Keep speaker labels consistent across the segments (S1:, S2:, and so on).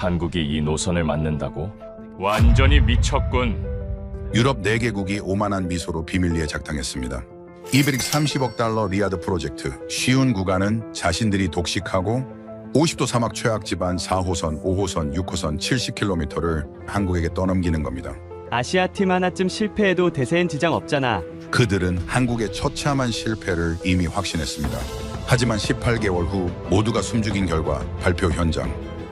S1: 한국이 이 노선을 맞는다고? 완전히 미쳤군.
S2: 유럽 4개국이 오만한 미소로 비밀리에 작당했습니다. 230억 달러 리아드 프로젝트. 쉬운 구간은 자신들이 독식하고 50도 사막 최악 지반 4호선, 5호선, 6호선 70km를 한국에게 떠넘기는 겁니다.
S3: 아시아 팀 하나쯤 실패해도 대세엔 지장 없잖아.
S2: 그들은 한국의 처참한 실패를 이미 확신했습니다. 하지만 18개월 후 모두가 숨죽인 결과 발표 현장.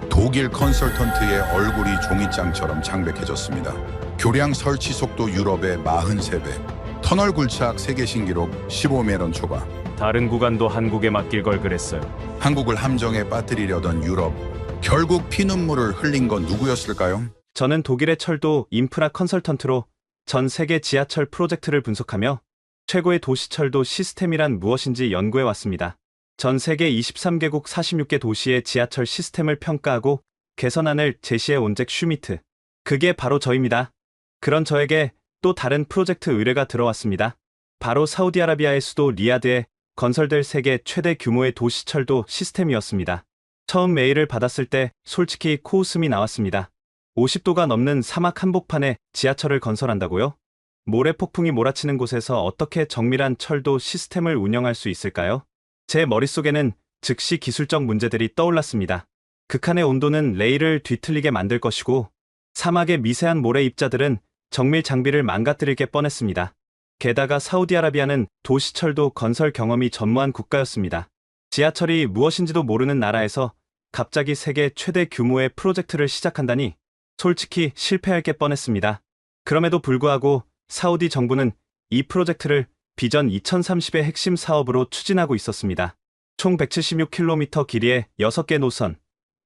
S2: 독일 컨설턴트의 얼굴이 종이장처럼 창백해졌습니다. 교량 설치 속도 유럽의 43배. 터널 굴착 세계 신기록 15m 초과.
S1: 다른 구간도 한국에 맡길 걸 그랬어요.
S2: 한국을 함정에 빠뜨리려던 유럽. 결국 피눈물을 흘린 건 누구였을까요?
S3: 저는 독일의 철도 인프라 컨설턴트로 전 세계 지하철 프로젝트를 분석하며 최고의 도시철도 시스템이란 무엇인지 연구해 왔습니다. 전 세계 23개국 46개 도시의 지하철 시스템을 평가하고 개선안을 제시해 온 잭 슈미트. 그게 바로 저입니다. 그런 저에게 또 다른 프로젝트 의뢰가 들어왔습니다. 바로 사우디아라비아의 수도 리야드에 건설될 세계 최대 규모의 도시철도 시스템이었습니다. 처음 메일을 받았을 때 솔직히 코웃음이 나왔습니다. 50도가 넘는 사막 한복판에 지하철을 건설한다고요? 모래 폭풍이 몰아치는 곳에서 어떻게 정밀한 철도 시스템을 운영할 수 있을까요? 제 머릿속에는 즉시 기술적 문제들이 떠올랐습니다. 극한의 온도는 레일을 뒤틀리게 만들 것이고 사막의 미세한 모래 입자들은 정밀 장비를 망가뜨릴 게 뻔했습니다. 게다가 사우디아라비아는 도시철도 건설 경험이 전무한 국가였습니다. 지하철이 무엇인지도 모르는 나라에서 갑자기 세계 최대 규모의 프로젝트를 시작한다니 솔직히 실패할 게 뻔했습니다. 그럼에도 불구하고 사우디 정부는 이 프로젝트를 비전 2030의 핵심 사업으로 추진하고 있었습니다. 총 176km 길이의 6개 노선,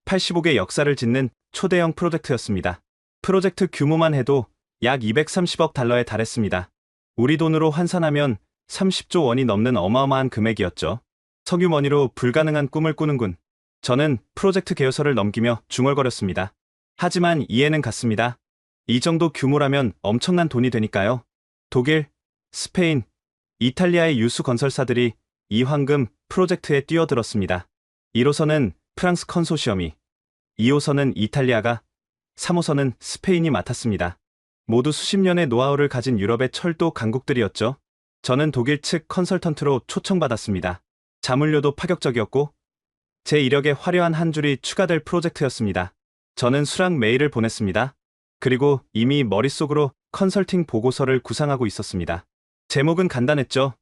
S3: 85개 역사를 짓는 초대형 프로젝트였습니다. 프로젝트 규모만 해도 약 230억 달러에 달했습니다. 우리 돈으로 환산하면 30조 원이 넘는 어마어마한 금액이었죠. 석유머니로 불가능한 꿈을 꾸는군. 저는 프로젝트 계획서를 넘기며 중얼거렸습니다. 하지만 이해는 갔습니다. 이 정도 규모라면 엄청난 돈이 되니까요. 독일, 스페인, 이탈리아의 유수 건설사들이 이 황금 프로젝트에 뛰어들었습니다. 1호선은 프랑스 컨소시엄이, 2호선은 이탈리아가, 3호선은 스페인이 맡았습니다. 모두 수십 년의 노하우를 가진 유럽의 철도 강국들이었죠. 저는 독일 측 컨설턴트로 초청받았습니다. 자문료도 파격적이었고 제 이력에 화려한 한 줄이 추가될 프로젝트였습니다. 저는 수락 메일을 보냈습니다. 그리고 이미 머릿속으로 컨설팅 보고서를 구상하고 있었습니다. 제목은 간단했죠.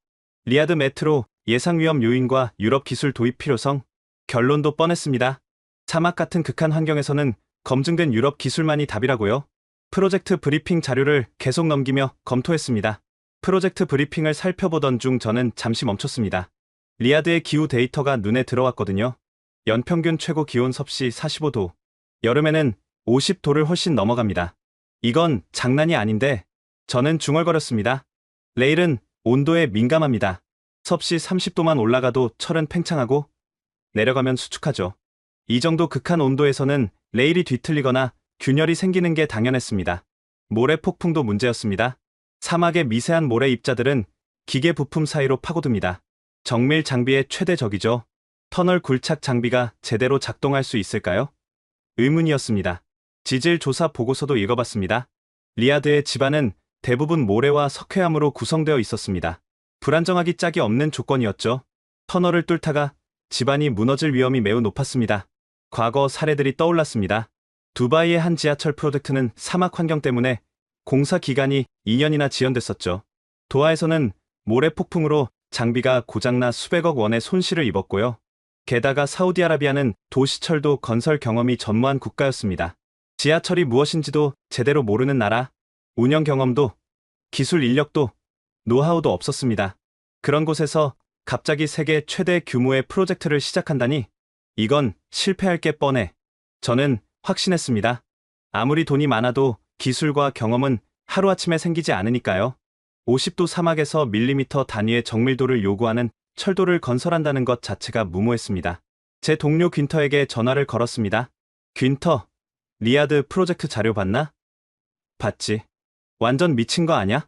S3: 리야드 메트로 예상 위험 요인과 유럽 기술 도입 필요성. 결론도 뻔했습니다. 사막 같은 극한 환경에서는 검증된 유럽 기술만이 답이라고요. 프로젝트 브리핑 자료를 계속 넘기며 검토했습니다. 프로젝트 브리핑을 살펴보던 중 저는 잠시 멈췄습니다. 리야드의 기후 데이터가 눈에 들어왔거든요. 연평균 최고 기온 섭씨 45도. 여름에는 50도를 훨씬 넘어갑니다. 이건 장난이 아닌데 저는 중얼거렸습니다. 레일은 온도에 민감합니다. 섭씨 30도만 올라가도 철은 팽창하고 내려가면 수축하죠. 이 정도 극한 온도에서는 레일이 뒤틀리거나 균열이 생기는 게 당연했습니다. 모래 폭풍도 문제였습니다. 사막의 미세한 모래 입자들은 기계 부품 사이로 파고듭니다. 정밀 장비의 최대 적이죠. 터널 굴착 장비가 제대로 작동할 수 있을까요? 의문이었습니다. 지질 조사 보고서도 읽어봤습니다. 리야드의 지반은 대부분 모래와 석회암으로 구성되어 있었습니다. 불안정하기 짝이 없는 조건이었죠. 터널을 뚫다가 지반이 무너질 위험이 매우 높았습니다. 과거 사례들이 떠올랐습니다. 두바이의 한 지하철 프로젝트는 사막 환경 때문에 공사 기간이 2년이나 지연됐었죠. 도하에서는 모래 폭풍으로 장비가 고장나 수백억 원의 손실을 입었고요. 게다가 사우디아라비아는 도시철도 건설 경험이 전무한 국가였습니다. 지하철이 무엇인지도 제대로 모르는 나라, 운영 경험도, 기술 인력도, 노하우도 없었습니다. 그런 곳에서 갑자기 세계 최대 규모의 프로젝트를 시작한다니 이건 실패할 게 뻔해. 저는 확신했습니다. 아무리 돈이 많아도 기술과 경험은 하루아침에 생기지 않으니까요. 50도 사막에서 밀리미터 단위의 정밀도를 요구하는 철도를 건설한다는 것 자체가 무모했습니다. 제 동료 귄터에게 전화를 걸었습니다. 귄터, 리야드 프로젝트 자료 봤나? 봤지. 완전 미친 거 아냐?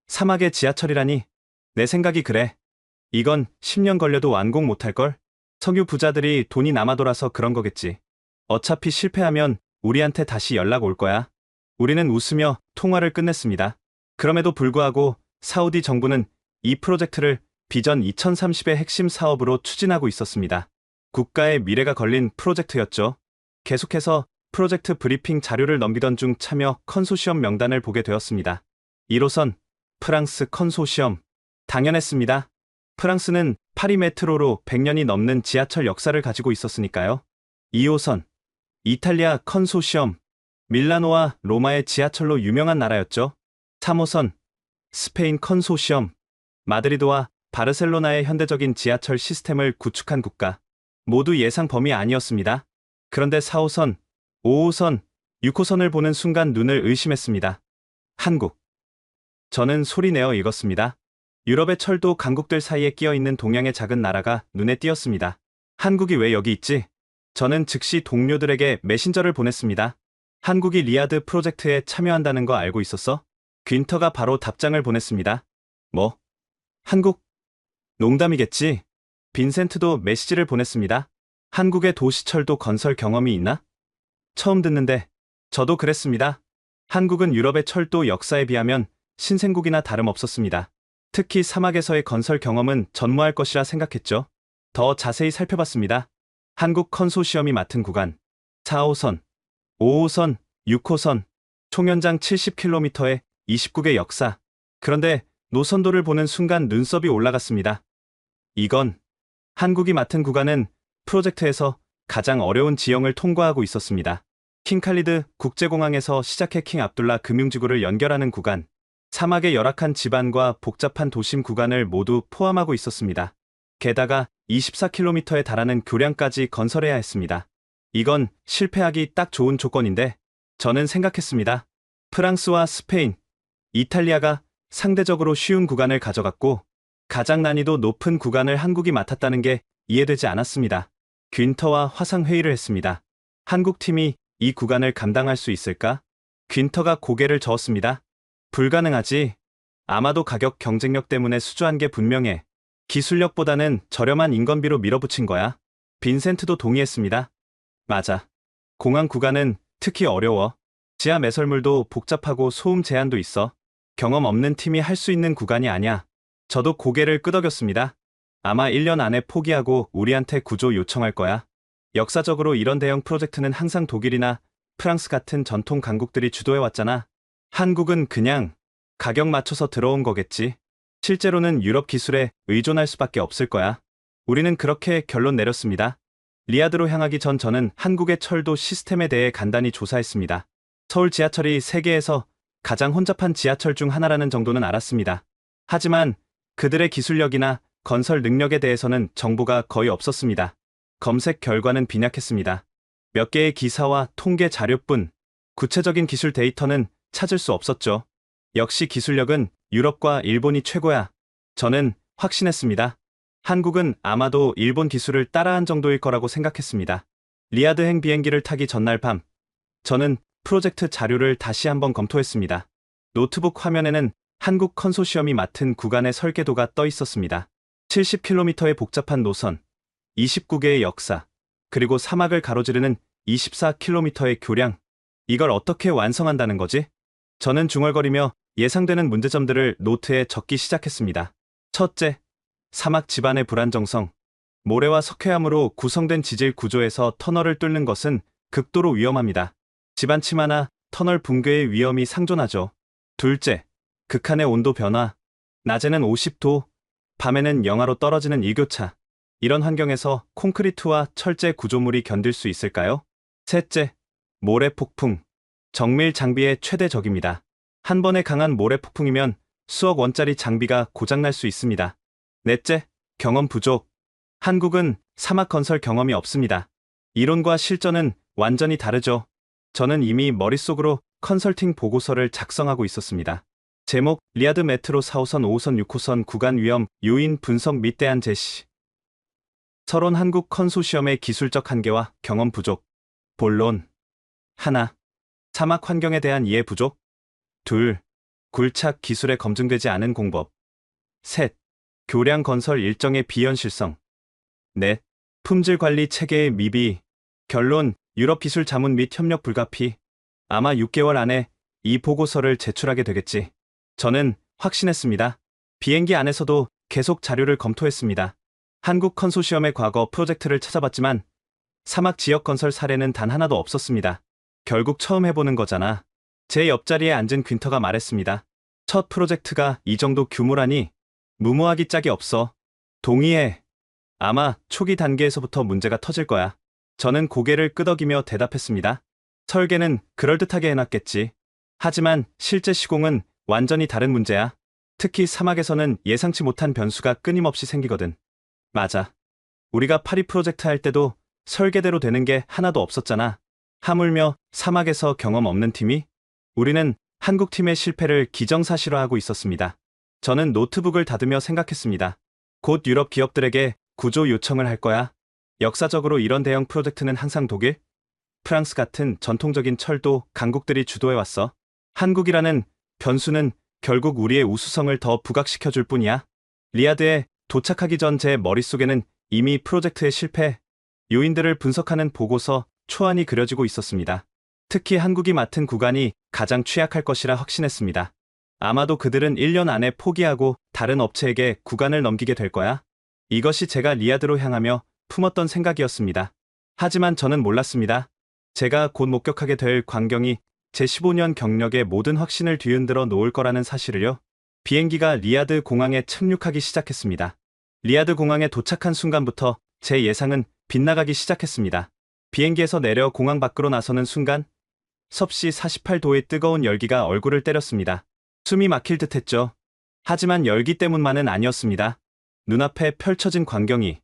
S3: 사막의 지하철이라니. 내 생각이 그래. 이건 10년 걸려도 완공 못할걸? 석유 부자들이 돈이 남아 돌아서 그런 거겠지. 어차피 실패하면 우리한테 다시 연락 올 거야. 우리는 웃으며 통화를 끝냈습니다. 그럼에도 불구하고 사우디 정부는 이 프로젝트를 비전 2030의 핵심 사업으로 추진하고 있었습니다. 국가의 미래가 걸린 프로젝트였죠. 계속해서 프로젝트 브리핑 자료를 넘기던 중 참여 컨소시엄 명단을 보게 되었습니다. 1호선 프랑스 컨소시엄. 당연했습니다. 프랑스는 파리 메트로로 100년이 넘는 지하철 역사를 가지고 있었으니까요. 2호선 이탈리아 컨소시엄. 밀라노와 로마의 지하철로 유명한 나라였죠. 3호선 스페인 컨소시엄. 마드리드와 바르셀로나의 현대적인 지하철 시스템을 구축한 국가. 모두 예상 범위 아니었습니다. 그런데 4호선, 5호선, 6호선을 보는 순간 눈을 의심했습니다. 한국. 저는 소리내어 읽었습니다. 유럽의 철도 강국들 사이에 끼어있는 동양의 작은 나라가 눈에 띄었습니다. 한국이 왜 여기 있지? 저는 즉시 동료들에게 메신저를 보냈습니다. 한국이 리야드 프로젝트에 참여한다는 거 알고 있었어? 귄터가 바로 답장을 보냈습니다. 뭐? 한국? 농담이겠지? 빈센트도 메시지를 보냈습니다. 한국의 도시철도 건설 경험이 있나? 처음 듣는데. 저도 그랬습니다. 한국은 유럽의 철도 역사에 비하면 신생국이나 다름없었습니다. 특히 사막에서의 건설 경험은 전무할 것이라 생각했죠. 더 자세히 살펴봤습니다. 한국 컨소시엄이 맡은 구간 4호선, 5호선, 6호선, 총연장 70km의 29개 역사. 그런데 노선도를 보는 순간 눈썹이 올라갔습니다. 이건 한국이 맡은 구간은 프로젝트에서 가장 어려운 지형을 통과하고 있었습니다. 킹칼리드 국제공항에서 시작해 킹 압둘라 금융지구를 연결하는 구간, 사막의 열악한 지반과 복잡한 도심 구간을 모두 포함하고 있었습니다. 게다가 24km에 달하는 교량까지 건설해야 했습니다. 이건 실패하기 딱 좋은 조건인데 저는 생각했습니다. 프랑스와 스페인, 이탈리아가 상대적으로 쉬운 구간을 가져갔고 가장 난이도 높은 구간을 한국이 맡았다는 게 이해되지 않았습니다. 귄터와 화상회의를 했습니다. 한국팀이 이 구간을 감당할 수 있을까? 귄터가 고개를 저었습니다. 불가능하지. 아마도 가격 경쟁력 때문에 수주한 게 분명해. 기술력보다는 저렴한 인건비로 밀어붙인 거야. 빈센트도 동의했습니다. 맞아. 공항 구간은 특히 어려워. 지하 매설물도 복잡하고 소음 제한도 있어. 경험 없는 팀이 할 수 있는 구간이 아니야. 저도 고개를 끄덕였습니다. 아마 1년 안에 포기하고 우리한테 구조 요청할 거야. 역사적으로 이런 대형 프로젝트는 항상 독일이나 프랑스 같은 전통 강국들이 주도해왔잖아. 한국은 그냥 가격 맞춰서 들어온 거겠지. 실제로는 유럽 기술에 의존할 수밖에 없을 거야. 우리는 그렇게 결론 내렸습니다. 리야드로 향하기 전 저는 한국의 철도 시스템에 대해 간단히 조사했습니다. 서울 지하철이 세계에서 가장 혼잡한 지하철 중 하나라는 정도는 알았습니다. 하지만 그들의 기술력이나 건설 능력에 대해서는 정보가 거의 없었습니다. 검색 결과는 빈약했습니다. 몇 개의 기사와 통계 자료뿐, 구체적인 기술 데이터는 찾을 수 없었죠. 역시 기술력은 유럽과 일본이 최고야. 저는 확신했습니다. 한국은 아마도 일본 기술을 따라한 정도일 거라고 생각했습니다. 리야드행 비행기를 타기 전날 밤, 저는 프로젝트 자료를 다시 한번 검토했습니다. 노트북 화면에는 한국 컨소시엄이 맡은 구간의 설계도가 떠 있었습니다. 70km의 복잡한 노선, 29개의 역사, 그리고 사막을 가로지르는 24km의 교량. 이걸 어떻게 완성한다는 거지? 저는 중얼거리며 예상되는 문제점들을 노트에 적기 시작했습니다. 첫째, 사막 지반의 불안정성. 모래와 석회암으로 구성된 지질 구조에서 터널을 뚫는 것은 극도로 위험합니다. 지반 침하나 터널 붕괴의 위험이 상존하죠. 둘째, 극한의 온도 변화. 낮에는 50도, 밤에는 영하로 떨어지는 일교차. 이런 환경에서 콘크리트와 철제 구조물이 견딜 수 있을까요? 셋째, 모래 폭풍. 정밀 장비의 최대 적입니다. 한 번의 강한 모래 폭풍이면 수억 원짜리 장비가 고장날 수 있습니다. 넷째, 경험 부족. 한국은 사막 건설 경험이 없습니다. 이론과 실전은 완전히 다르죠. 저는 이미 머릿속으로 컨설팅 보고서를 작성하고 있었습니다. 제목, 리야드 메트로 4호선, 5호선, 6호선 구간 위험, 요인 분석 및 대안 제시. 서론 한국 컨소시엄의 기술적 한계와 경험 부족. 본론. 하나. 사막 환경에 대한 이해 부족. 둘. 굴착 기술에 검증되지 않은 공법. 셋. 교량 건설 일정의 비현실성. 넷. 품질 관리 체계의 미비. 결론, 유럽 기술 자문 및 협력 불가피. 아마 6개월 안에 이 보고서를 제출하게 되겠지. 저는 확신했습니다. 비행기 안에서도 계속 자료를 검토했습니다. 한국 컨소시엄의 과거 프로젝트를 찾아봤지만 사막 지역 건설 사례는 단 하나도 없었습니다. 결국 처음 해보는 거잖아. 제 옆자리에 앉은 퀸터가 말했습니다. 첫 프로젝트가 이 정도 규모라니 무모하기 짝이 없어. 동의해. 아마 초기 단계에서부터 문제가 터질 거야. 저는 고개를 끄덕이며 대답했습니다. 설계는 그럴듯하게 해놨겠지. 하지만 실제 시공은 완전히 다른 문제야. 특히 사막에서는 예상치 못한 변수가 끊임없이 생기거든. 맞아. 우리가 파리 프로젝트 할 때도 설계대로 되는 게 하나도 없었잖아. 하물며 사막에서 경험 없는 팀이? 우리는 한국 팀의 실패를 기정사실화하고 있었습니다. 저는 노트북을 닫으며 생각했습니다. 곧 유럽 기업들에게 구조 요청을 할 거야. 역사적으로 이런 대형 프로젝트는 항상 독일, 프랑스 같은 전통적인 철도 강국들이 주도해왔어. 한국이라는 변수는 결국 우리의 우수성을 더 부각시켜줄 뿐이야. 리야드에 도착하기 전 제 머릿속에는 이미 프로젝트의 실패 요인들을 분석하는 보고서 초안이 그려지고 있었습니다. 특히 한국이 맡은 구간이 가장 취약할 것이라 확신했습니다. 아마도 그들은 1년 안에 포기하고 다른 업체에게 구간을 넘기게 될 거야. 이것이 제가 리야드로 향하며 품었던 생각이었습니다. 하지만 저는 몰랐습니다. 제가 곧 목격하게 될 광경이 제 15년 경력의 모든 확신을 뒤흔들어 놓을 거라는 사실을요. 비행기가 리야드 공항에 착륙하기 시작했습니다. 리야드 공항에 도착한 순간부터 제 예상은 빗나가기 시작했습니다. 비행기에서 내려 공항 밖으로 나서는 순간 섭씨 48도의 뜨거운 열기가 얼굴을 때렸습니다. 숨이 막힐 듯했죠. 하지만 열기 때문만은 아니었습니다. 눈앞에 펼쳐진 광경이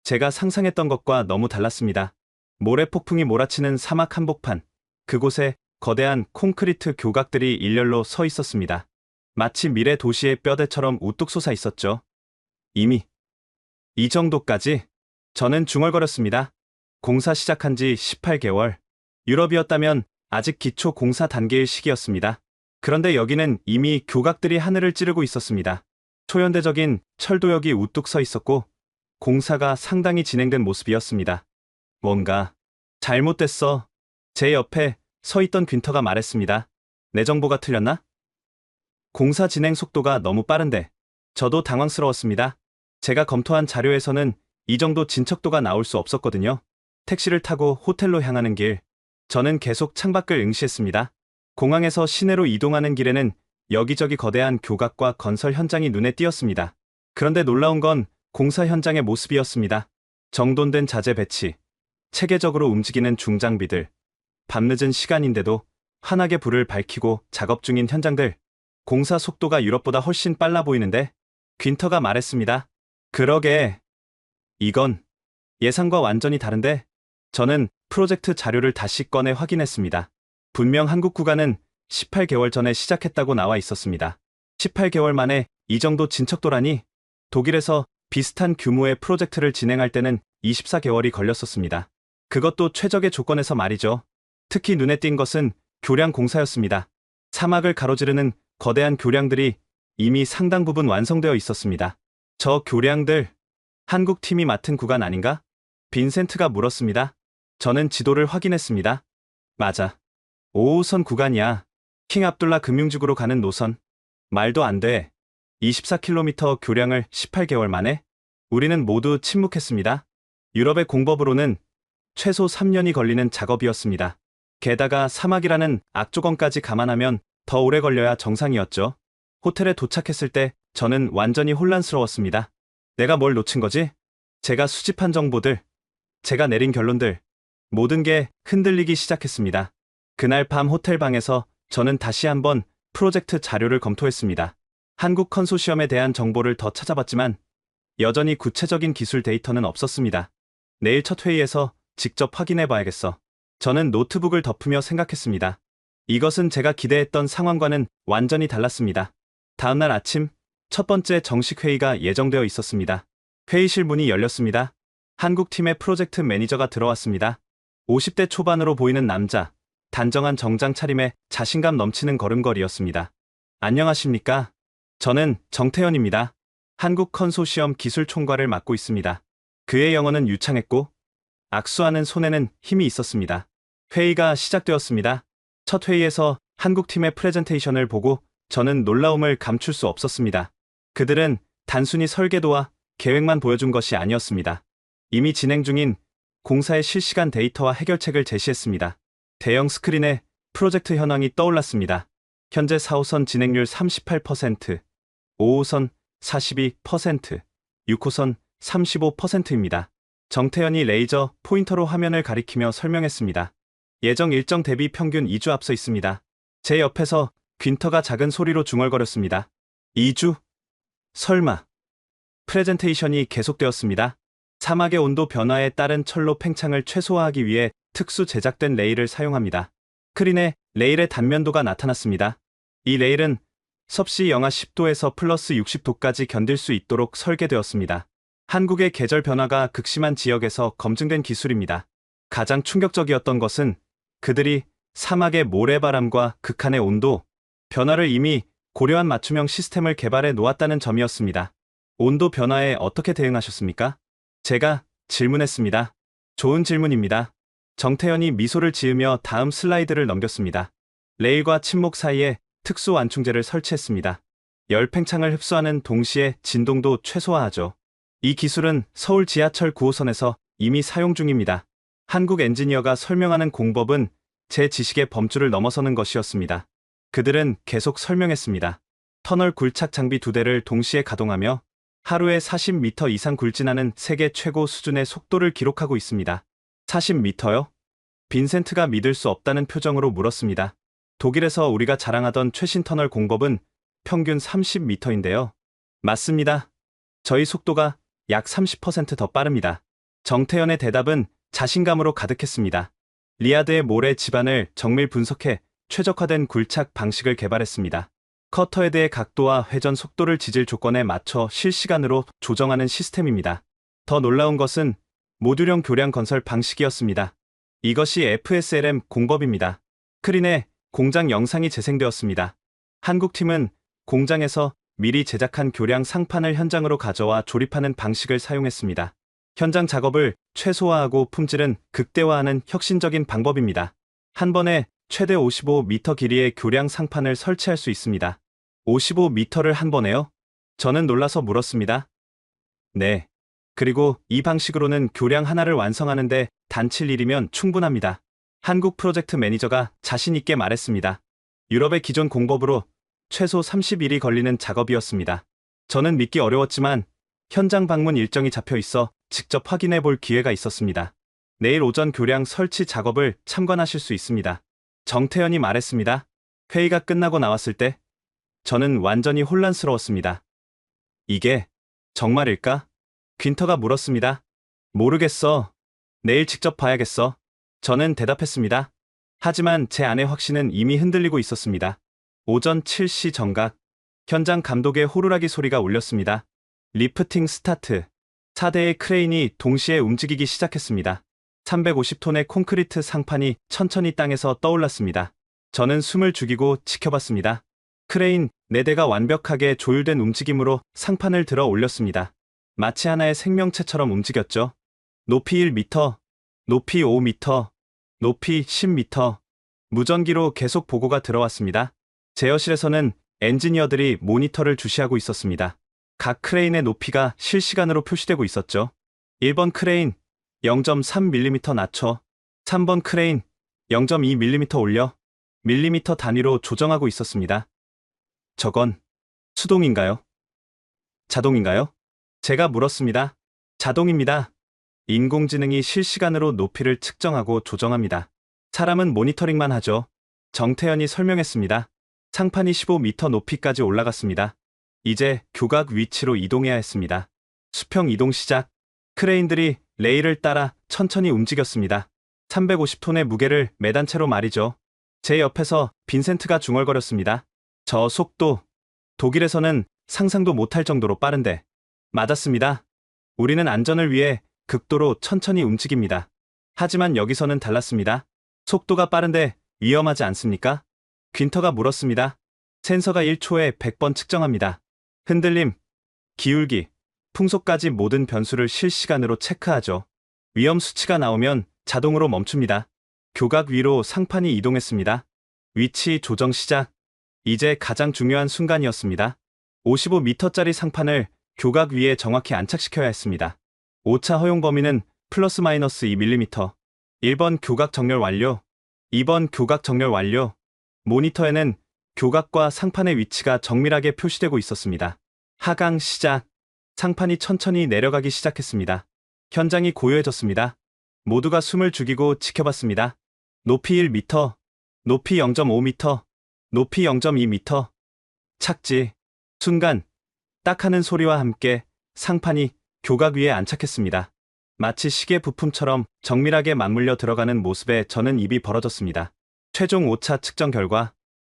S3: 제가 상상했던 것과 너무 달랐습니다. 모래 폭풍이 몰아치는 사막 한복판, 그곳에 거대한 콘크리트 교각들이 일렬로 서 있었습니다. 마치 미래 도시의 뼈대처럼 우뚝 솟아 있었죠. 이미 이 정도까지? 저는 중얼거렸습니다. 공사 시작한 지 18개월. 유럽이었다면 아직 기초 공사 단계일 시기였습니다. 그런데 여기는 이미 교각들이 하늘을 찌르고 있었습니다. 초현대적인 철도역이 우뚝 서 있었고 공사가 상당히 진행된 모습이었습니다. 뭔가 잘못됐어. 제 옆에 서 있던 퀸터가 말했습니다. 내 정보가 틀렸나? 공사 진행 속도가 너무 빠른데. 저도 당황스러웠습니다. 제가 검토한 자료에서는 이 정도 진척도가 나올 수 없었거든요. 택시를 타고 호텔로 향하는 길. 저는 계속 창밖을 응시했습니다. 공항에서 시내로 이동하는 길에는 여기저기 거대한 교각과 건설 현장이 눈에 띄었습니다. 그런데 놀라운 건 공사 현장의 모습이었습니다. 정돈된 자재 배치, 체계적으로 움직이는 중장비들, 밤늦은 시간인데도 환하게 불을 밝히고 작업 중인 현장들. 공사 속도가 유럽보다 훨씬 빨라 보이는데? 퀸터가 말했습니다. 그러게. 이건 예상과 완전히 다른데? 저는 프로젝트 자료를 다시 꺼내 확인했습니다. 분명 한국 구간은 18개월 전에 시작했다고 나와 있었습니다. 18개월 만에 이 정도 진척도라니? 독일에서 비슷한 규모의 프로젝트를 진행할 때는 24개월이 걸렸었습니다. 그것도 최적의 조건에서 말이죠. 특히 눈에 띈 것은 교량 공사였습니다. 사막을 가로지르는 거대한 교량들이 이미 상당 부분 완성되어 있었습니다. 저 교량들, 한국 팀이 맡은 구간 아닌가? 빈센트가 물었습니다. 저는 지도를 확인했습니다. 맞아. 5호선 구간이야. 킹 압둘라 금융지구로 가는 노선. 말도 안 돼. 24km 교량을 18개월 만에? 우리는 모두 침묵했습니다. 유럽의 공법으로는 최소 3년이 걸리는 작업이었습니다. 게다가 사막이라는 악조건까지 감안하면 더 오래 걸려야 정상이었죠. 호텔에 도착했을 때 저는 완전히 혼란스러웠습니다. 내가 뭘 놓친 거지? 제가 수집한 정보들, 제가 내린 결론들, 모든 게 흔들리기 시작했습니다. 그날 밤 호텔 방에서 저는 다시 한번 프로젝트 자료를 검토했습니다. 한국 컨소시엄에 대한 정보를 더 찾아봤지만 여전히 구체적인 기술 데이터는 없었습니다. 내일 첫 회의에서 직접 확인해 봐야겠어. 저는 노트북을 덮으며 생각했습니다. 이것은 제가 기대했던 상황과는 완전히 달랐습니다. 다음날 아침, 첫 번째 정식 회의가 예정되어 있었습니다. 회의실 문이 열렸습니다. 한국 팀의 프로젝트 매니저가 들어왔습니다. 50대 초반으로 보이는 남자, 단정한 정장 차림에 자신감 넘치는 걸음걸이였습니다. 안녕하십니까? 저는 정태현입니다. 한국 컨소시엄 기술 총괄을 맡고 있습니다. 그의 영어는 유창했고 악수하는 손에는 힘이 있었습니다. 회의가 시작되었습니다. 첫 회의에서 한국팀의 프레젠테이션을 보고 저는 놀라움을 감출 수 없었습니다. 그들은 단순히 설계도와 계획만 보여준 것이 아니었습니다. 이미 진행 중인 공사의 실시간 데이터와 해결책을 제시했습니다. 대형 스크린에 프로젝트 현황이 떠올랐습니다. 현재 4호선 진행률 38%, 5호선 42%, 6호선 35%입니다. 정태현이 레이저 포인터로 화면을 가리키며 설명했습니다. 예정 일정 대비 평균 2주 앞서 있습니다. 제 옆에서 귄터가 작은 소리로 중얼거렸습니다. 2주? 설마. 프레젠테이션이 계속되었습니다. 사막의 온도 변화에 따른 철로 팽창을 최소화하기 위해 특수 제작된 레일을 사용합니다. 스크린에 레일의 단면도가 나타났습니다. 이 레일은 섭씨 영하 10도에서 플러스 60도까지 견딜 수 있도록 설계되었습니다. 한국의 계절 변화가 극심한 지역에서 검증된 기술입니다. 가장 충격적이었던 것은 그들이 사막의 모래바람과 극한의 온도 변화를 이미 고려한 맞춤형 시스템을 개발해 놓았다는 점이었습니다. 온도 변화에 어떻게 대응하셨습니까? 제가 질문했습니다. 좋은 질문입니다. 정태현이 미소를 지으며 다음 슬라이드를 넘겼습니다. 레일과 침목 사이에 특수 완충제를 설치했습니다. 열 팽창을 흡수하는 동시에 진동도 최소화하죠. 이 기술은 서울 지하철 9호선에서 이미 사용 중입니다. 한국 엔지니어가 설명하는 공법은 제 지식의 범주를 넘어서는 것이었습니다. 그들은 계속 설명했습니다. 터널 굴착 장비 2대를 동시에 가동하며 하루에 40m 이상 굴진하는 세계 최고 수준의 속도를 기록하고 있습니다. 40m요? 빈센트가 믿을 수 없다는 표정으로 물었습니다. 독일에서 우리가 자랑하던 최신 터널 공법은 평균 30m인데요. 맞습니다. 저희 속도가 약 30% 더 빠릅니다. 정태현의 대답은 자신감으로 가득했습니다. 리아드의 모래 지반을 정밀 분석해 최적화된 굴착 방식을 개발했습니다. 커터헤드의 각도와 회전 속도를 지질 조건에 맞춰 실시간으로 조정하는 시스템입니다. 더 놀라운 것은 모듈형 교량 건설 방식이었습니다. 이것이 FSLM 공법입니다. 스크린에 공장 영상이 재생되었습니다. 한국팀은 공장에서 미리 제작한 교량 상판을 현장으로 가져와 조립하는 방식을 사용했습니다. 현장 작업을 최소화하고 품질은 극대화하는 혁신적인 방법입니다. 한 번에 최대 55m 길이의 교량 상판을 설치할 수 있습니다. 55m를 한 번에요? 저는 놀라서 물었습니다. 네. 그리고 이 방식으로는 교량 하나를 완성하는데 단 7일이면 충분합니다. 한국 프로젝트 매니저가 자신 있게 말했습니다. 유럽의 기존 공법으로 최소 30일이 걸리는 작업이었습니다. 저는 믿기 어려웠지만 현장 방문 일정이 잡혀 있어 직접 확인해 볼 기회가 있었습니다. 내일 오전 교량 설치 작업을 참관하실 수 있습니다. 정태현이 말했습니다. 회의가 끝나고 나왔을 때 저는 완전히 혼란스러웠습니다. 이게 정말일까? 귄터가 물었습니다. 모르겠어. 내일 직접 봐야겠어. 저는 대답했습니다. 하지만 제 안의 확신은 이미 흔들리고 있었습니다. 오전 7시 정각, 현장 감독의 호루라기 소리가 울렸습니다. 리프팅 스타트. 4대의 크레인이 동시에 움직이기 시작했습니다. 350톤의 콘크리트 상판이 천천히 땅에서 떠올랐습니다. 저는 숨을 죽이고 지켜봤습니다. 크레인 4대가 완벽하게 조율된 움직임으로 상판을 들어 올렸습니다. 마치 하나의 생명체처럼 움직였죠. 높이 1m, 높이 5m, 높이 10m. 무전기로 계속 보고가 들어왔습니다. 제어실에서는 엔지니어들이 모니터를 주시하고 있었습니다. 각 크레인의 높이가 실시간으로 표시되고 있었죠. 1번 크레인 0.3mm 낮춰, 3번 크레인 0.2mm 올려, 밀리미터 단위로 조정하고 있었습니다. 저건 수동인가요? 자동인가요? 제가 물었습니다. 자동입니다. 인공지능이 실시간으로 높이를 측정하고 조정합니다. 사람은 모니터링만 하죠. 정태현이 설명했습니다. 상판이 15m 높이까지 올라갔습니다. 이제 교각 위치로 이동해야 했습니다. 수평 이동 시작. 크레인들이 레일을 따라 천천히 움직였습니다. 350톤의 무게를 매단 채로 말이죠. 제 옆에서 빈센트가 중얼거렸습니다. 저 속도, 독일에서는 상상도 못할 정도로 빠른데. 맞았습니다. 우리는 안전을 위해 극도로 천천히 움직입니다. 하지만 여기서는 달랐습니다. 속도가 빠른데 위험하지 않습니까? 귄터가 물었습니다. 센서가 1초에 100번 측정합니다. 흔들림, 기울기, 풍속까지 모든 변수를 실시간으로 체크하죠. 위험 수치가 나오면 자동으로 멈춥니다. 교각 위로 상판이 이동했습니다. 위치 조정 시작. 이제 가장 중요한 순간이었습니다. 55m짜리 상판을 교각 위에 정확히 안착시켜야 했습니다. 오차 허용 범위는 플러스 마이너스 2mm. 1번 교각 정렬 완료. 2번 교각 정렬 완료. 모니터에는 교각과 상판의 위치가 정밀하게 표시되고 있었습니다. 하강 시작. 상판이 천천히 내려가기 시작했습니다. 현장이 고요해졌습니다. 모두가 숨을 죽이고 지켜봤습니다. 높이 1m, 높이 0.5m, 높이 0.2m. 착지. 순간 딱 하는 소리와 함께 상판이 교각 위에 안착했습니다. 마치 시계 부품처럼 정밀하게 맞물려 들어가는 모습에 저는 입이 벌어졌습니다. 최종 오차 측정 결과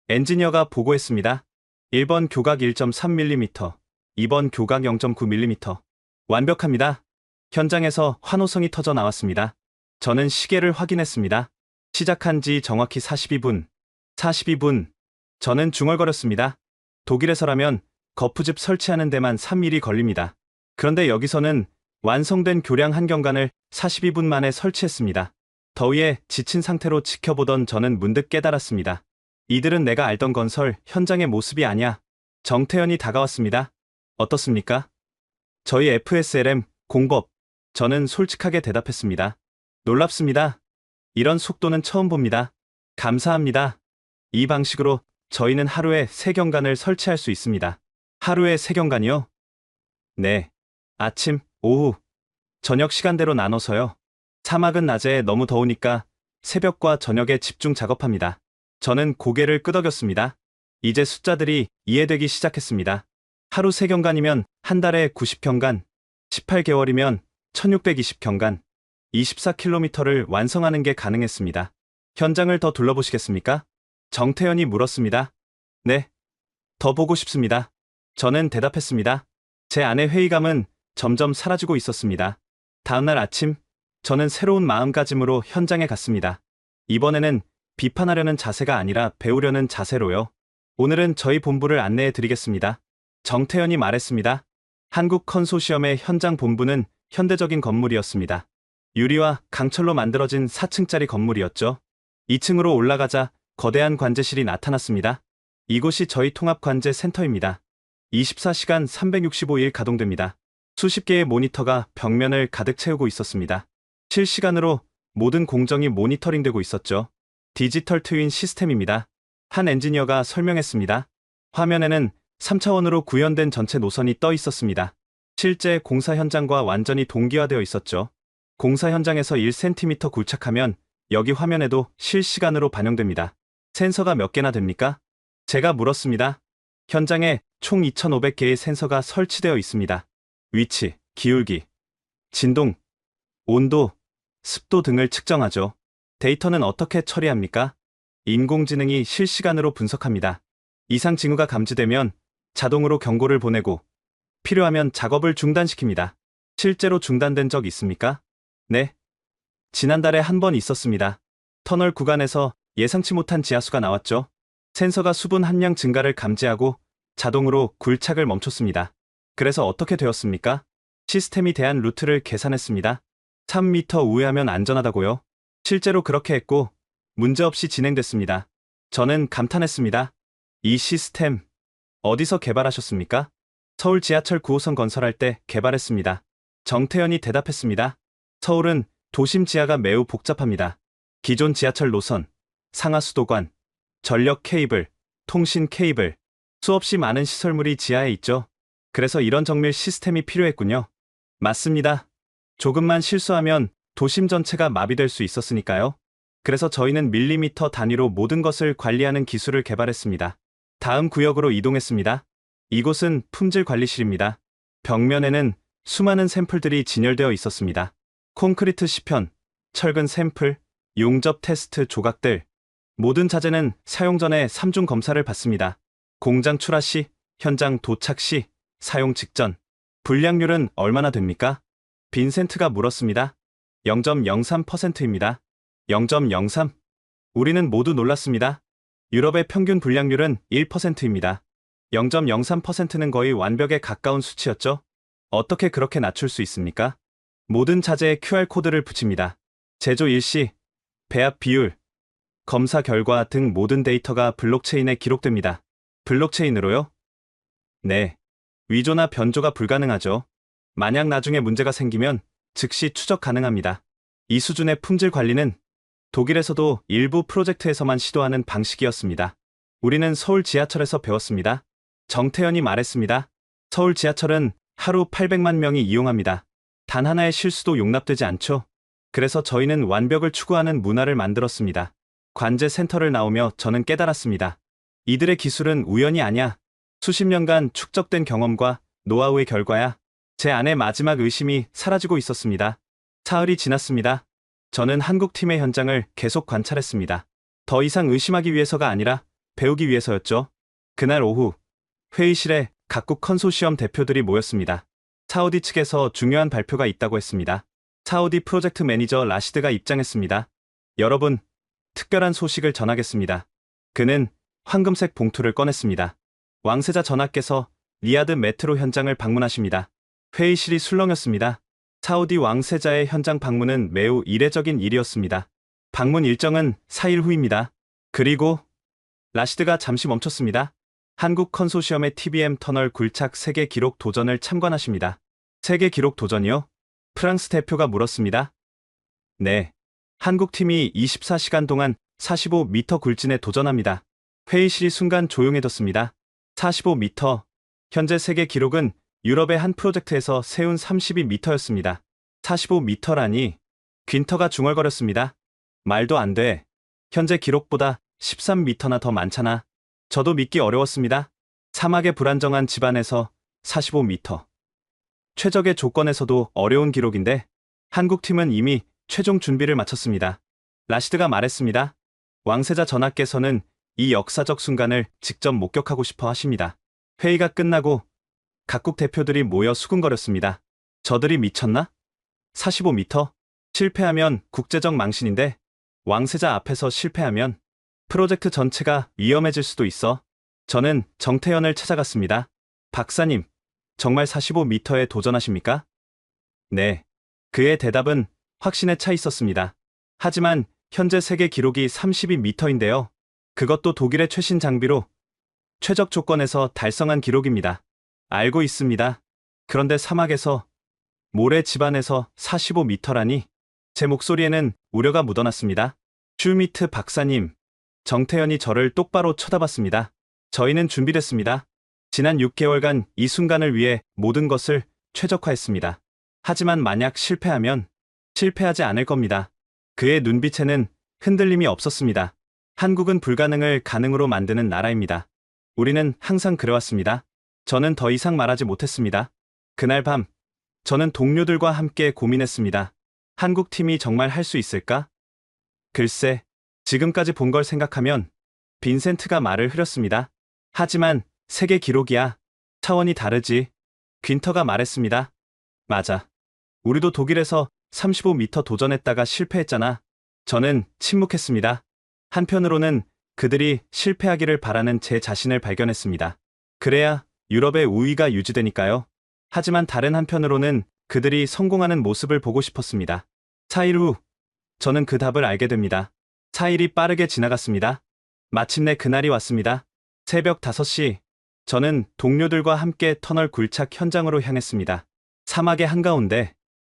S3: 엔지니어가 보고했습니다. 1번 교각 1.3mm, 2번 교각 0.9mm. 완벽합니다. 현장에서 환호성이 터져 나왔습니다. 저는 시계를 확인했습니다. 시작한 지 정확히 42분. 42분. 저는 중얼거렸습니다. 독일에서라면 거푸집 설치하는 데만 3일이 걸립니다. 그런데 여기서는 완성된 교량 한 경관을 42분 만에 설치했습니다. 더위에 지친 상태로 지켜보던 저는 문득 깨달았습니다. 이들은 내가 알던 건설 현장의 모습이 아니야. 정태현이 다가왔습니다. 어떻습니까? 저희 FSLM 공법. 저는 솔직하게 대답했습니다. 놀랍습니다. 이런 속도는 처음 봅니다. 감사합니다. 이 방식으로 저희는 하루에 3경관을 설치할 수 있습니다. 하루에 3경관이요? 네. 아침, 오후, 저녁 시간대로 나눠서요. 사막은 낮에 너무 더우니까 새벽과 저녁에 집중 작업합니다. 저는 고개를 끄덕였습니다. 이제 숫자들이 이해되기 시작했습니다. 하루 3경관이면 한 달에 90경관, 18개월이면 1620경관, 24km를 완성하는 게 가능했습니다. 현장을 더 둘러보시겠습니까? 정태현이 물었습니다. 네. 더 보고 싶습니다. 저는 대답했습니다. 제 안의 회의감은 점점 사라지고 있었습니다. 다음날 아침, 저는 새로운 마음가짐으로 현장에 갔습니다. 이번에는 비판하려는 자세가 아니라 배우려는 자세로요. 오늘은 저희 본부를 안내해 드리겠습니다. 정태현이 말했습니다. 한국 컨소시엄의 현장 본부는 현대적인 건물이었습니다. 유리와 강철로 만들어진 4층짜리 건물이었죠. 2층으로 올라가자 거대한 관제실이 나타났습니다. 이곳이 저희 통합관제 센터입니다. 24시간 365일 가동됩니다. 수십 개의 모니터가 벽면을 가득 채우고 있었습니다. 실시간으로 모든 공정이 모니터링되고 있었죠. 디지털 트윈 시스템입니다. 한 엔지니어가 설명했습니다. 화면에는 3차원으로 구현된 전체 노선이 떠 있었습니다. 실제 공사 현장과 완전히 동기화되어 있었죠. 공사 현장에서 1cm 굴착하면 여기 화면에도 실시간으로 반영됩니다. 센서가 몇 개나 됩니까? 제가 물었습니다. 현장에 총 2,500개의 센서가 설치되어 있습니다. 위치, 기울기, 진동, 온도, 습도 등을 측정하죠. 데이터는 어떻게 처리합니까? 인공지능이 실시간으로 분석합니다. 이상 징후가 감지되면 자동으로 경고를 보내고 필요하면 작업을 중단시킵니다. 실제로 중단된 적 있습니까? 네. 지난달에 한 번 있었습니다. 터널 구간에서 예상치 못한 지하수가 나왔죠. 센서가 수분 함량 증가를 감지하고 자동으로 굴착을 멈췄습니다. 그래서 어떻게 되었습니까? 시스템이 대한 루트를 계산했습니다. 3m 우회하면 안전하다고요? 실제로 그렇게 했고 문제없이 진행됐습니다. 저는 감탄했습니다. 이 시스템 어디서 개발하셨습니까? 서울 지하철 9호선 건설할 때 개발했습니다. 정태현이 대답했습니다. 서울은 도심 지하가 매우 복잡합니다. 기존 지하철 노선, 상하수도관, 전력 케이블, 통신 케이블, 수없이 많은 시설물이 지하에 있죠. 그래서 이런 정밀 시스템이 필요했군요. 맞습니다. 조금만 실수하면 도심 전체가 마비될 수 있었으니까요. 그래서 저희는 밀리미터 단위로 모든 것을 관리하는 기술을 개발했습니다. 다음 구역으로 이동했습니다. 이곳은 품질 관리실입니다. 벽면에는 수많은 샘플들이 진열되어 있었습니다. 콘크리트 시편, 철근 샘플, 용접 테스트 조각들. 모든 자재는 사용 전에 3중 검사를 받습니다. 공장 출하 시, 현장 도착 시, 사용 직전. 불량률은 얼마나 됩니까? 빈센트가 물었습니다. 0.03%입니다. 0.03? 우리는 모두 놀랐습니다. 유럽의 평균 불량률은 1%입니다. 0.03%는 거의 완벽에 가까운 수치였죠. 어떻게 그렇게 낮출 수 있습니까? 모든 자재에 QR코드를 붙입니다. 제조 일시, 배합 비율, 검사 결과 등 모든 데이터가 블록체인에 기록됩니다. 블록체인으로요? 네. 위조나 변조가 불가능하죠. 만약 나중에 문제가 생기면 즉시 추적 가능합니다. 이 수준의 품질 관리는 독일에서도 일부 프로젝트에서만 시도하는 방식이었습니다. 우리는 서울 지하철에서 배웠습니다. 정태현이 말했습니다. 서울 지하철은 하루 800만 명이 이용합니다. 단 하나의 실수도 용납되지 않죠. 그래서 저희는 완벽을 추구하는 문화를 만들었습니다. 관제 센터를 나오며 저는 깨달았습니다. 이들의 기술은 우연이 아니야. 수십 년간 축적된 경험과 노하우의 결과야. 제 안에 마지막 의심이 사라지고 있었습니다. 사흘이 지났습니다. 저는 한국팀의 현장을 계속 관찰했습니다. 더 이상 의심하기 위해서가 아니라 배우기 위해서였죠. 그날 오후 회의실에 각국 컨소시엄 대표들이 모였습니다. 사우디 측에서 중요한 발표가 있다고 했습니다. 사우디 프로젝트 매니저 라시드가 입장했습니다. 여러분, 특별한 소식을 전하겠습니다. 그는 황금색 봉투를 꺼냈습니다. 왕세자 전하께서 리야드 메트로 현장을 방문하십니다. 회의실이 술렁였습니다. 사우디 왕세자의 현장 방문은 매우 이례적인 일이었습니다. 방문 일정은 4일 후입니다. 그리고 라시드가 잠시 멈췄습니다. 한국 컨소시엄의 TBM 터널 굴착 세계 기록 도전을 참관하십니다. 세계 기록 도전이요? 프랑스 대표가 물었습니다. 네. 한국팀이 24시간 동안 45m 굴진에 도전합니다. 회의실이 순간 조용해졌습니다. 45m. 현재 세계 기록은 유럽의 한 프로젝트에서 세운 32m였습니다. 45m라니. 귄터가 중얼거렸습니다. 말도 안 돼. 현재 기록보다 13m나 더 많잖아. 저도 믿기 어려웠습니다. 사막의 불안정한 집안에서 45m. 최적의 조건에서도 어려운 기록인데 한국팀은 이미 최종 준비를 마쳤습니다. 라시드가 말했습니다. 왕세자 전하께서는 이 역사적 순간을 직접 목격하고 싶어 하십니다. 회의가 끝나고 각국 대표들이 모여 수군거렸습니다. 저들이 미쳤나? 45m? 실패하면 국제적 망신인데 왕세자 앞에서 실패하면 프로젝트 전체가 위험해질 수도 있어. 저는 정태현을 찾아갔습니다. 박사님, 정말 45m에 도전하십니까? 네. 그의 대답은 확신에 차 있었습니다. 하지만 현재 세계 기록이 32m인데요. 그것도 독일의 최신 장비로 최적 조건에서 달성한 기록입니다. 알고 있습니다. 그런데 사막에서 모래 집안에서 45m라니 제 목소리에는 우려가 묻어났습니다. 슈미트 박사님, 정태현이 저를 똑바로 쳐다봤습니다. 저희는 준비됐습니다. 지난 6개월간 이 순간을 위해 모든 것을 최적화했습니다. 하지만 만약 실패하면 실패하지 않을 겁니다. 그의 눈빛에는 흔들림이 없었습니다. 한국은 불가능을 가능으로 만드는 나라입니다. 우리는 항상 그래왔습니다. 저는 더 이상 말하지 못했습니다. 그날 밤, 저는 동료들과 함께 고민했습니다. 한국팀이 정말 할 수 있을까? 글쎄, 지금까지 본 걸 생각하면 빈센트가 말을 흐렸습니다. 하지만 세계 기록이야. 차원이 다르지. 귄터가 말했습니다. 맞아. 우리도 독일에서 35m 도전했다가 실패했잖아. 저는 침묵했습니다. 한편으로는 그들이 실패하기를 바라는 제 자신을 발견했습니다. 그래야 유럽의 우위가 유지되니까요. 하지만 다른 한편으로는 그들이 성공하는 모습을 보고 싶었습니다. 4일 후, 저는 그 답을 알게 됩니다. 4일이 빠르게 지나갔습니다. 마침내 그날이 왔습니다. 새벽 5시, 저는 동료들과 함께 터널 굴착 현장으로 향했습니다. 사막의 한가운데,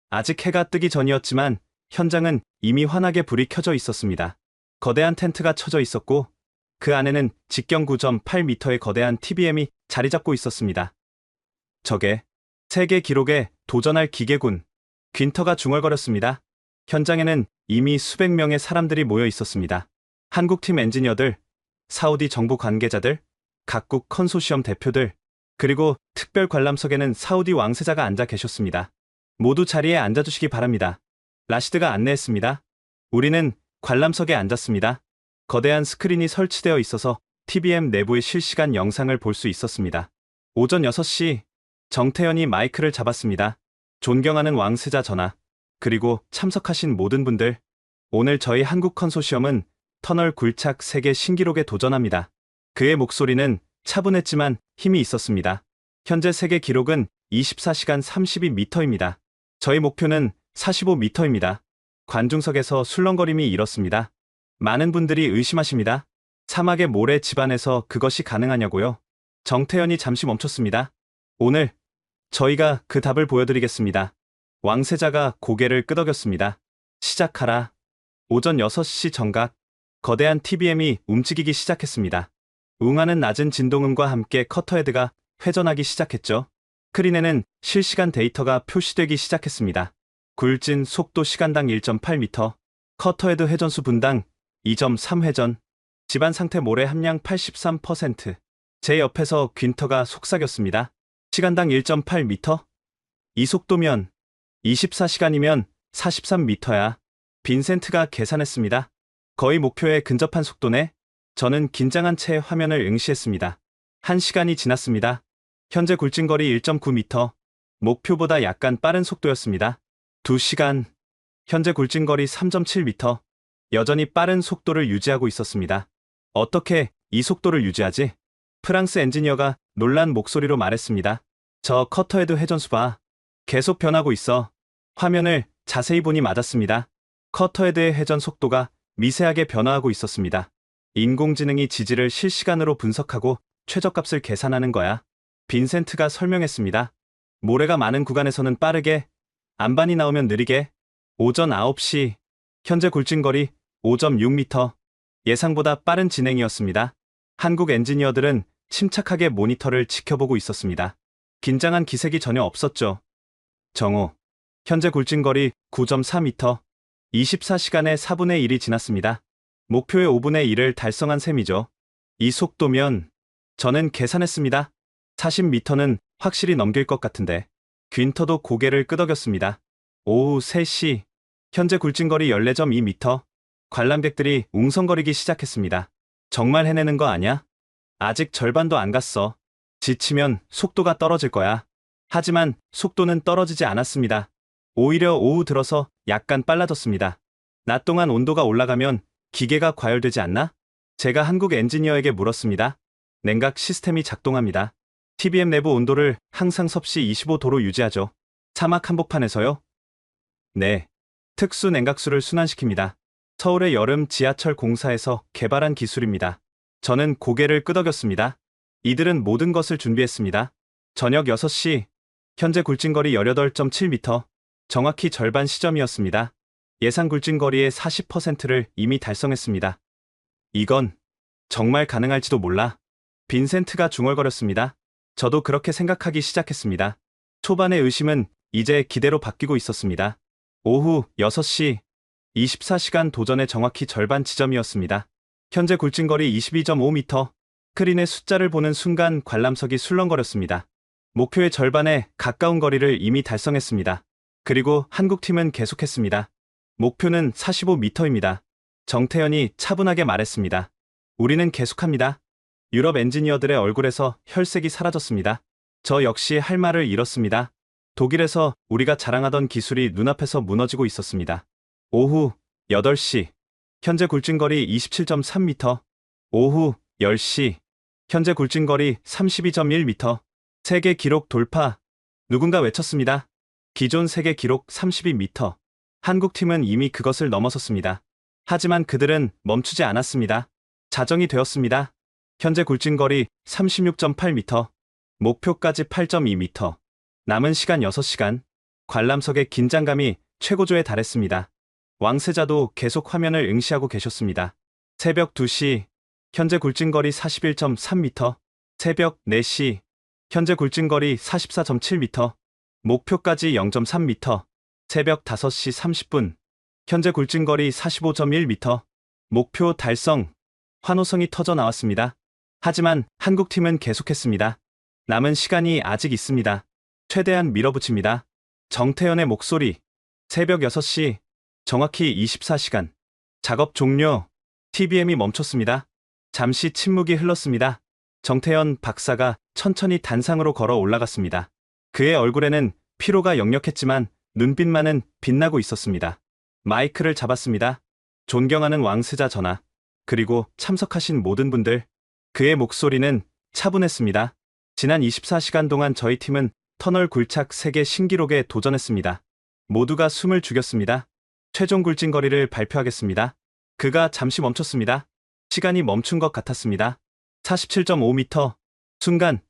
S3: 아직 해가 뜨기 전이었지만 현장은 이미 환하게 불이 켜져 있었습니다. 거대한 텐트가 쳐져 있었고 그 안에는 직경 9.8m의 거대한 TBM이 자리 잡고 있었습니다. 저게 세계 기록에 도전할 기계군. 귄터가 중얼거렸습니다. 현장에는 이미 수백 명의 사람들이 모여 있었습니다. 한국팀 엔지니어들, 사우디 정부 관계자들, 각국 컨소시엄 대표들, 그리고 특별 관람석에는 사우디 왕세자가 앉아 계셨습니다. 모두 자리에 앉아주시기 바랍니다. 라시드가 안내했습니다. 우리는 관람석에 앉았습니다. 거대한 스크린이 설치되어 있어서 TBM 내부의 실시간 영상을 볼 수 있었습니다. 오전 6시, 정태현이 마이크를 잡았습니다. 존경하는 왕세자 전하, 그리고 참석하신 모든 분들, 오늘 저희 한국 컨소시엄은 터널 굴착 세계 신기록에 도전합니다. 그의 목소리는 차분했지만 힘이 있었습니다. 현재 세계 기록은 24시간 32m입니다. 저희 목표는 45m입니다. 관중석에서 술렁거림이 일었습니다. 많은 분들이 의심하십니다. 사막의 모래 집안에서 그것이 가능하냐고요? 정태현이 잠시 멈췄습니다. 오늘 저희가 그 답을 보여드리겠습니다. 왕세자가 고개를 끄덕였습니다. 시작하라. 오전 6시 정각, 거대한 TBM이 움직이기 시작했습니다. 웅하는 낮은 진동음과 함께 커터헤드가 회전하기 시작했죠. 스크린에는 실시간 데이터가 표시되기 시작했습니다. 굴진 속도 시간당 1.8m, 커터헤드 회전수 분당 2.3회전, 집안 상태 모래 함량 83%. 제 옆에서 귄터가 속삭였습니다. 시간당 1.8m? 이 속도면 24시간이면 43m야. 빈센트가 계산했습니다. 거의 목표에 근접한 속도네. 저는 긴장한 채 화면을 응시했습니다. 1시간이 지났습니다. 현재 굴진거리 1.9m, 목표보다 약간 빠른 속도였습니다. 2시간, 현재 굴진거리 3.7m, 여전히 빠른 속도를 유지하고 있었습니다. 어떻게 이 속도를 유지하지? 프랑스 엔지니어가 놀란 목소리로 말했습니다. 저 커터헤드 회전수 봐. 계속 변하고 있어. 화면을 자세히 보니 맞았습니다. 커터헤드의 회전 속도가 미세하게 변화하고 있었습니다. 인공지능이 지지를 실시간으로 분석하고 최저값을 계산하는 거야. 빈센트가 설명했습니다. 모래가 많은 구간에서는 빠르게, 안반이 나오면 느리게. 오전 9시, 현재 굴진거리 5.6m, 예상보다 빠른 진행이었습니다. 한국 엔지니어들은 침착하게 모니터를 지켜보고 있었습니다. 긴장한 기색이 전혀 없었죠. 정오, 현재 굴진거리 9.4m, 24시간의 4분의 1이 지났습니다. 목표의 5분의 1을 달성한 셈이죠. 이 속도면 저는 계산했습니다. 40m는 확실히 넘길 것 같은데. 귄터도 고개를 끄덕였습니다. 오후 3시, 현재 굴진거리 14.2m, 관람객들이 웅성거리기 시작했습니다. 정말 해내는 거 아냐? 아직 절반도 안 갔어. 지치면 속도가 떨어질 거야. 하지만 속도는 떨어지지 않았습니다. 오히려 오후 들어서 약간 빨라졌습니다. 낮 동안 온도가 올라가면 기계가 과열되지 않나? 제가 한국 엔지니어에게 물었습니다. 냉각 시스템이 작동합니다. TBM 내부 온도를 항상 섭씨 25도로 유지하죠. 사막 한복판에서요? 네. 특수 냉각수를 순환시킵니다. 서울의 여름 지하철 공사에서 개발한 기술입니다. 저는 고개를 끄덕였습니다. 이들은 모든 것을 준비했습니다. 저녁 6시, 현재 굴진거리 18.7m, 정확히 절반 시점이었습니다. 예상 굴진거리의 40%를 이미 달성했습니다. 이건 정말 가능할지도 몰라. 빈센트가 중얼거렸습니다. 저도 그렇게 생각하기 시작했습니다. 초반의 의심은 이제 기대로 바뀌고 있었습니다. 오후 6시, 24시간 도전의 정확히 절반 지점이었습니다. 현재 굴진거리 22.5m, 스크린의 숫자를 보는 순간 관람석이 술렁거렸습니다. 목표의 절반에 가까운 거리를 이미 달성했습니다. 그리고 한국팀은 계속했습니다. 목표는 45m입니다. 정태현이 차분하게 말했습니다. 우리는 계속합니다. 유럽 엔지니어들의 얼굴에서 혈색이 사라졌습니다. 저 역시 할 말을 잃었습니다. 독일에서 우리가 자랑하던 기술이 눈앞에서 무너지고 있었습니다. 오후 8시, 현재 굴진거리 27.3m, 오후 10시, 현재 굴진거리 32.1m, 세계 기록 돌파. 누군가 외쳤습니다. 기존 세계 기록 32m. 한국팀은 이미 그것을 넘어섰습니다. 하지만 그들은 멈추지 않았습니다. 자정이 되었습니다. 현재 굴진거리 36.8m, 목표까지 8.2m. 남은 시간 6시간. 관람석의 긴장감이 최고조에 달했습니다. 왕세자도 계속 화면을 응시하고 계셨습니다. 새벽 2시, 현재 굴진거리 41.3m, 새벽 4시, 현재 굴진거리 44.7m, 목표까지 0.3m, 새벽 5시 30분, 현재 굴진거리 45.1m, 목표 달성. 환호성이 터져 나왔습니다. 하지만 한국팀은 계속했습니다. 남은 시간이 아직 있습니다. 최대한 밀어붙입니다. 정태현의 목소리. 새벽 6시, 정확히 24시간. 작업 종료. TBM이 멈췄습니다. 잠시 침묵이 흘렀습니다. 정태현 박사가 천천히 단상으로 걸어 올라갔습니다. 그의 얼굴에는 피로가 역력했지만 눈빛만은 빛나고 있었습니다. 마이크를 잡았습니다. 존경하는 왕세자 전하, 그리고 참석하신 모든 분들. 그의 목소리는 차분했습니다. 지난 24시간 동안 저희 팀은 터널 굴착 세계 신기록에 도전했습니다. 모두가 숨을 죽였습니다. 최종 굴진거리를 발표하겠습니다. 그가 잠시 멈췄습니다. 시간이 멈춘 것 같았습니다. 47.5m. 순간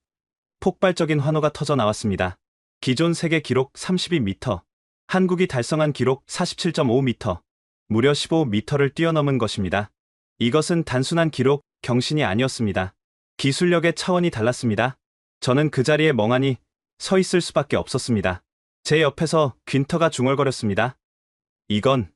S3: 폭발적인 환호가 터져 나왔습니다. 기존 세계 기록 32m. 한국이 달성한 기록 47.5m. 무려 15m를 뛰어넘은 것입니다. 이것은 단순한 기록, 경신이 아니었습니다. 기술력의 차원이 달랐습니다. 저는 그 자리에 멍하니 서 있을 수밖에 없었습니다. 제 옆에서 귄터가 중얼거렸습니다. 이건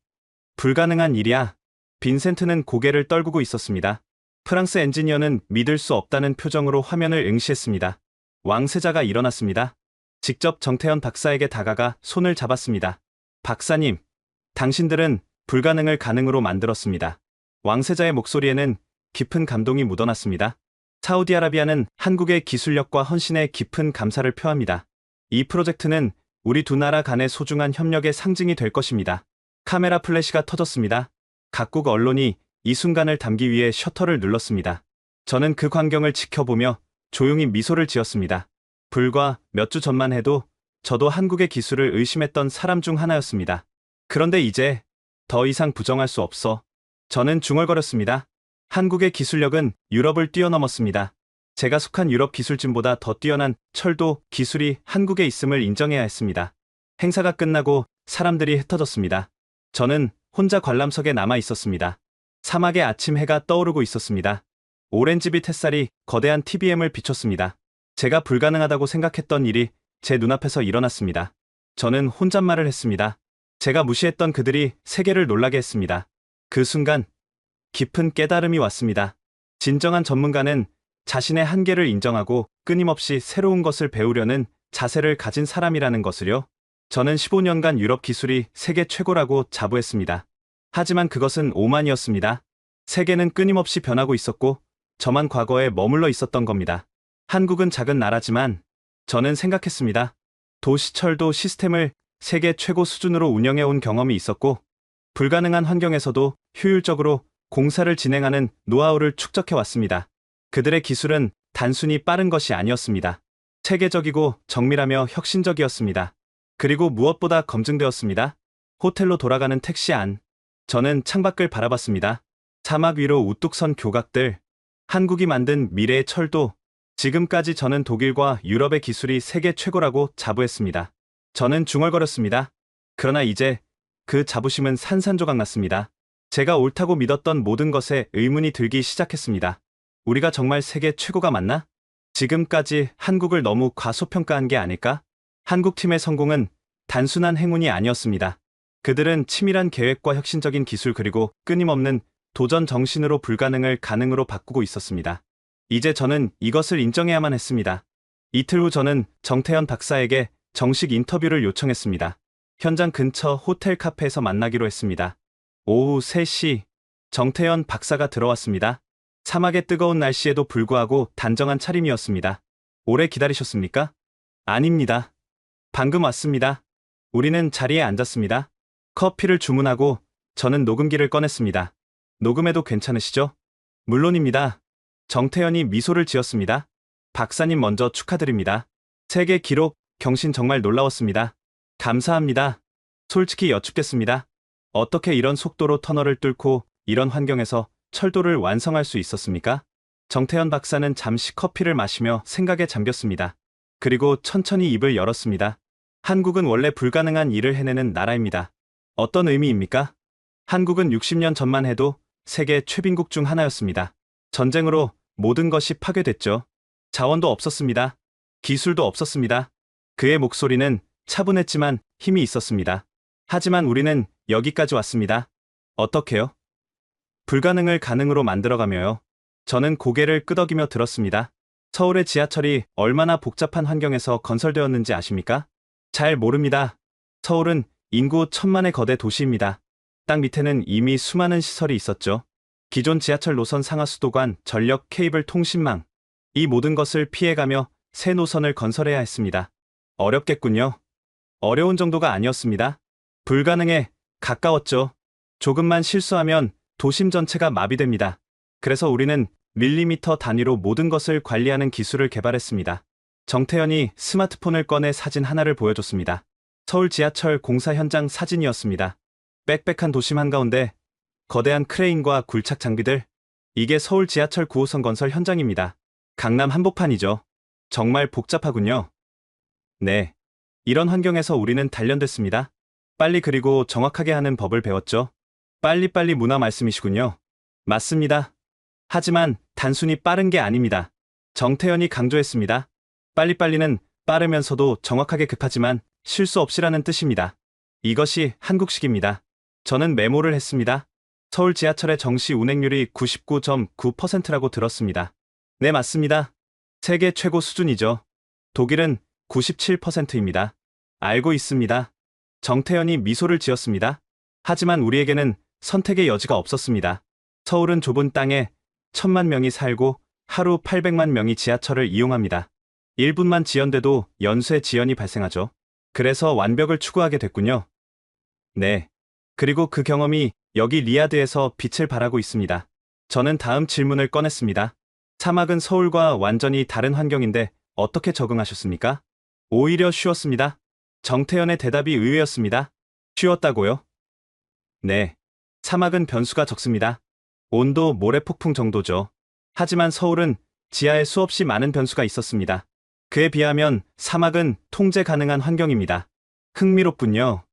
S3: 불가능한 일이야. 빈센트는 고개를 떨구고 있었습니다. 프랑스 엔지니어는 믿을 수 없다는 표정으로 화면을 응시했습니다. 왕세자가 일어났습니다. 직접 정태현 박사에게 다가가 손을 잡았습니다. 박사님, 당신들은 불가능을 가능으로 만들었습니다. 왕세자의 목소리에는 깊은 감동이 묻어났습니다. 사우디아라비아는 한국의 기술력과 헌신에 깊은 감사를 표합니다. 이 프로젝트는 우리 두 나라 간의 소중한 협력의 상징이 될 것입니다. 카메라 플래시가 터졌습니다. 각국 언론이 이 순간을 담기 위해 셔터를 눌렀습니다. 저는 그 광경을 지켜보며 조용히 미소를 지었습니다. 불과 몇 주 전만 해도 저도 한국의 기술을 의심했던 사람 중 하나였습니다. 그런데 이제 더 이상 부정할 수 없어. 저는 중얼거렸습니다. 한국의 기술력은 유럽을 뛰어넘었습니다. 제가 속한 유럽 기술진보다 더 뛰어난 철도 기술이 한국에 있음을 인정해야 했습니다. 행사가 끝나고 사람들이 흩어졌습니다. 저는 혼자 관람석에 남아 있었습니다. 사막의 아침 해가 떠오르고 있었습니다. 오렌지빛 햇살이 거대한 TBM을 비췄습니다. 제가 불가능하다고 생각했던 일이 제 눈앞에서 일어났습니다. 저는 혼잣말을 했습니다. 제가 무시했던 그들이 세계를 놀라게 했습니다. 그 순간 깊은 깨달음이 왔습니다. 진정한 전문가는 자신의 한계를 인정하고 끊임없이 새로운 것을 배우려는 자세를 가진 사람이라는 것을요. 저는 15년간 유럽 기술이 세계 최고라고 자부했습니다. 하지만 그것은 오만이었습니다. 세계는 끊임없이 변하고 있었고 저만 과거에 머물러 있었던 겁니다. 한국은 작은 나라지만 저는 생각했습니다. 도시철도 시스템을 세계 최고 수준으로 운영해온 경험이 있었고 불가능한 환경에서도 효율적으로 공사를 진행하는 노하우를 축적해왔습니다. 그들의 기술은 단순히 빠른 것이 아니었습니다. 체계적이고 정밀하며 혁신적이었습니다. 그리고 무엇보다 검증되었습니다. 호텔로 돌아가는 택시 안. 저는 창밖을 바라봤습니다. 사막 위로 우뚝 선 교각들. 한국이 만든 미래의 철도. 지금까지 저는 독일과 유럽의 기술이 세계 최고라고 자부했습니다. 저는 중얼거렸습니다. 그러나 이제 그 자부심은 산산조각 났습니다. 제가 옳다고 믿었던 모든 것에 의문이 들기 시작했습니다. 우리가 정말 세계 최고가 맞나? 지금까지 한국을 너무 과소평가한 게 아닐까? 한국팀의 성공은 단순한 행운이 아니었습니다. 그들은 치밀한 계획과 혁신적인 기술 그리고 끊임없는 도전 정신으로 불가능을 가능으로 바꾸고 있었습니다. 이제 저는 이것을 인정해야만 했습니다. 이틀 후 저는 정태현 박사에게 정식 인터뷰를 요청했습니다. 현장 근처 호텔 카페에서 만나기로 했습니다. 오후 3시 정태현 박사가 들어왔습니다. 사막의 뜨거운 날씨에도 불구하고 단정한 차림이었습니다. 오래 기다리셨습니까? 아닙니다. 방금 왔습니다. 우리는 자리에 앉았습니다. 커피를 주문하고 저는 녹음기를 꺼냈습니다. 녹음해도 괜찮으시죠? 물론입니다. 정태현이 미소를 지었습니다. 박사님 먼저 축하드립니다. 세계 기록 경신 정말 놀라웠습니다. 감사합니다. 솔직히 여쭙겠습니다. 어떻게 이런 속도로 터널을 뚫고 이런 환경에서 철도를 완성할 수 있었습니까? 정태현 박사는 잠시 커피를 마시며 생각에 잠겼습니다. 그리고 천천히 입을 열었습니다. 한국은 원래 불가능한 일을 해내는 나라입니다. 어떤 의미입니까? 한국은 60년 전만 해도 세계 최빈국 중 하나였습니다. 전쟁으로 모든 것이 파괴됐죠. 자원도 없었습니다. 기술도 없었습니다. 그의 목소리는 차분했지만 힘이 있었습니다. 하지만 우리는 여기까지 왔습니다. 어떻게요? 불가능을 가능으로 만들어가며요. 저는 고개를 끄덕이며 들었습니다. 서울의 지하철이 얼마나 복잡한 환경에서 건설되었는지 아십니까? 잘 모릅니다. 서울은 인구 1000만의 거대 도시입니다. 땅 밑에는 이미 수많은 시설이 있었죠. 기존 지하철 노선 상하 수도관, 전력, 케이블, 통신망. 이 모든 것을 피해가며 새 노선을 건설해야 했습니다. 어렵겠군요. 어려운 정도가 아니었습니다. 불가능에 가까웠죠. 조금만 실수하면 도심 전체가 마비됩니다. 그래서 우리는 밀리미터 단위로 모든 것을 관리하는 기술을 개발했습니다. 정태현이 스마트폰을 꺼내 사진 하나를 보여줬습니다. 서울 지하철 공사 현장 사진이었습니다. 빽빽한 도심 한가운데 거대한 크레인과 굴착 장비들. 이게 서울 지하철 9호선 건설 현장입니다. 강남 한복판이죠. 정말 복잡하군요. 네. 이런 환경에서 우리는 단련됐습니다. 빨리 그리고 정확하게 하는 법을 배웠죠. 빨리빨리 문화 말씀이시군요. 맞습니다. 하지만 단순히 빠른 게 아닙니다. 정태현이 강조했습니다. 빨리빨리는 빠르면서도 정확하게 급하지만 실수 없이라는 뜻입니다. 이것이 한국식입니다. 저는 메모를 했습니다. 서울 지하철의 정시 운행률이 99.9%라고 들었습니다. 네, 맞습니다. 세계 최고 수준이죠. 독일은 97%입니다. 알고 있습니다. 정태현이 미소를 지었습니다. 하지만 우리에게는 선택의 여지가 없었습니다. 서울은 좁은 땅에 1,000만 명이 살고 하루 800만 명이 지하철을 이용합니다. 1분만 지연돼도 연쇄 지연이 발생하죠. 그래서 완벽을 추구하게 됐군요. 네. 그리고 그 경험이 여기 리야드에서 빛을 발하고 있습니다. 저는 다음 질문을 꺼냈습니다. 사막은 서울과 완전히 다른 환경인데 어떻게 적응하셨습니까? 오히려 쉬웠습니다. 정태현의 대답이 의외였습니다. 쉬웠다고요? 네. 사막은 변수가 적습니다. 온도, 모래폭풍 정도죠. 하지만 서울은 지하에 수없이 많은 변수가 있었습니다. 그에 비하면 사막은 통제 가능한 환경입니다. 흥미롭군요.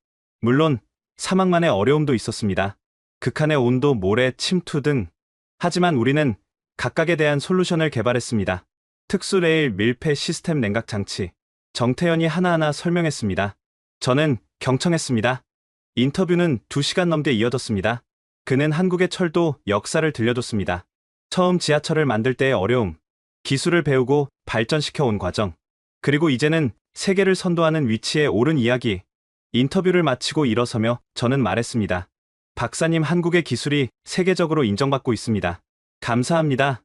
S3: 물론 사막만의 어려움도 있었습니다. 극한의 온도, 모래, 침투 등. 하지만 우리는 각각에 대한 솔루션을 개발했습니다. 특수 레일, 밀폐 시스템 냉각 장치. 정태현이 하나하나 설명했습니다. 저는 경청했습니다. 인터뷰는 2시간 넘게 이어졌습니다. 그는 한국의 철도 역사를 들려줬습니다. 처음 지하철을 만들 때의 어려움, 기술을 배우고 발전시켜 온 과정, 그리고 이제는 세계를 선도하는 위치에 오른 이야기. 인터뷰를 마치고 일어서며 저는 말했습니다. 박사님, 한국의 기술이 세계적으로 인정받고 있습니다. 감사합니다.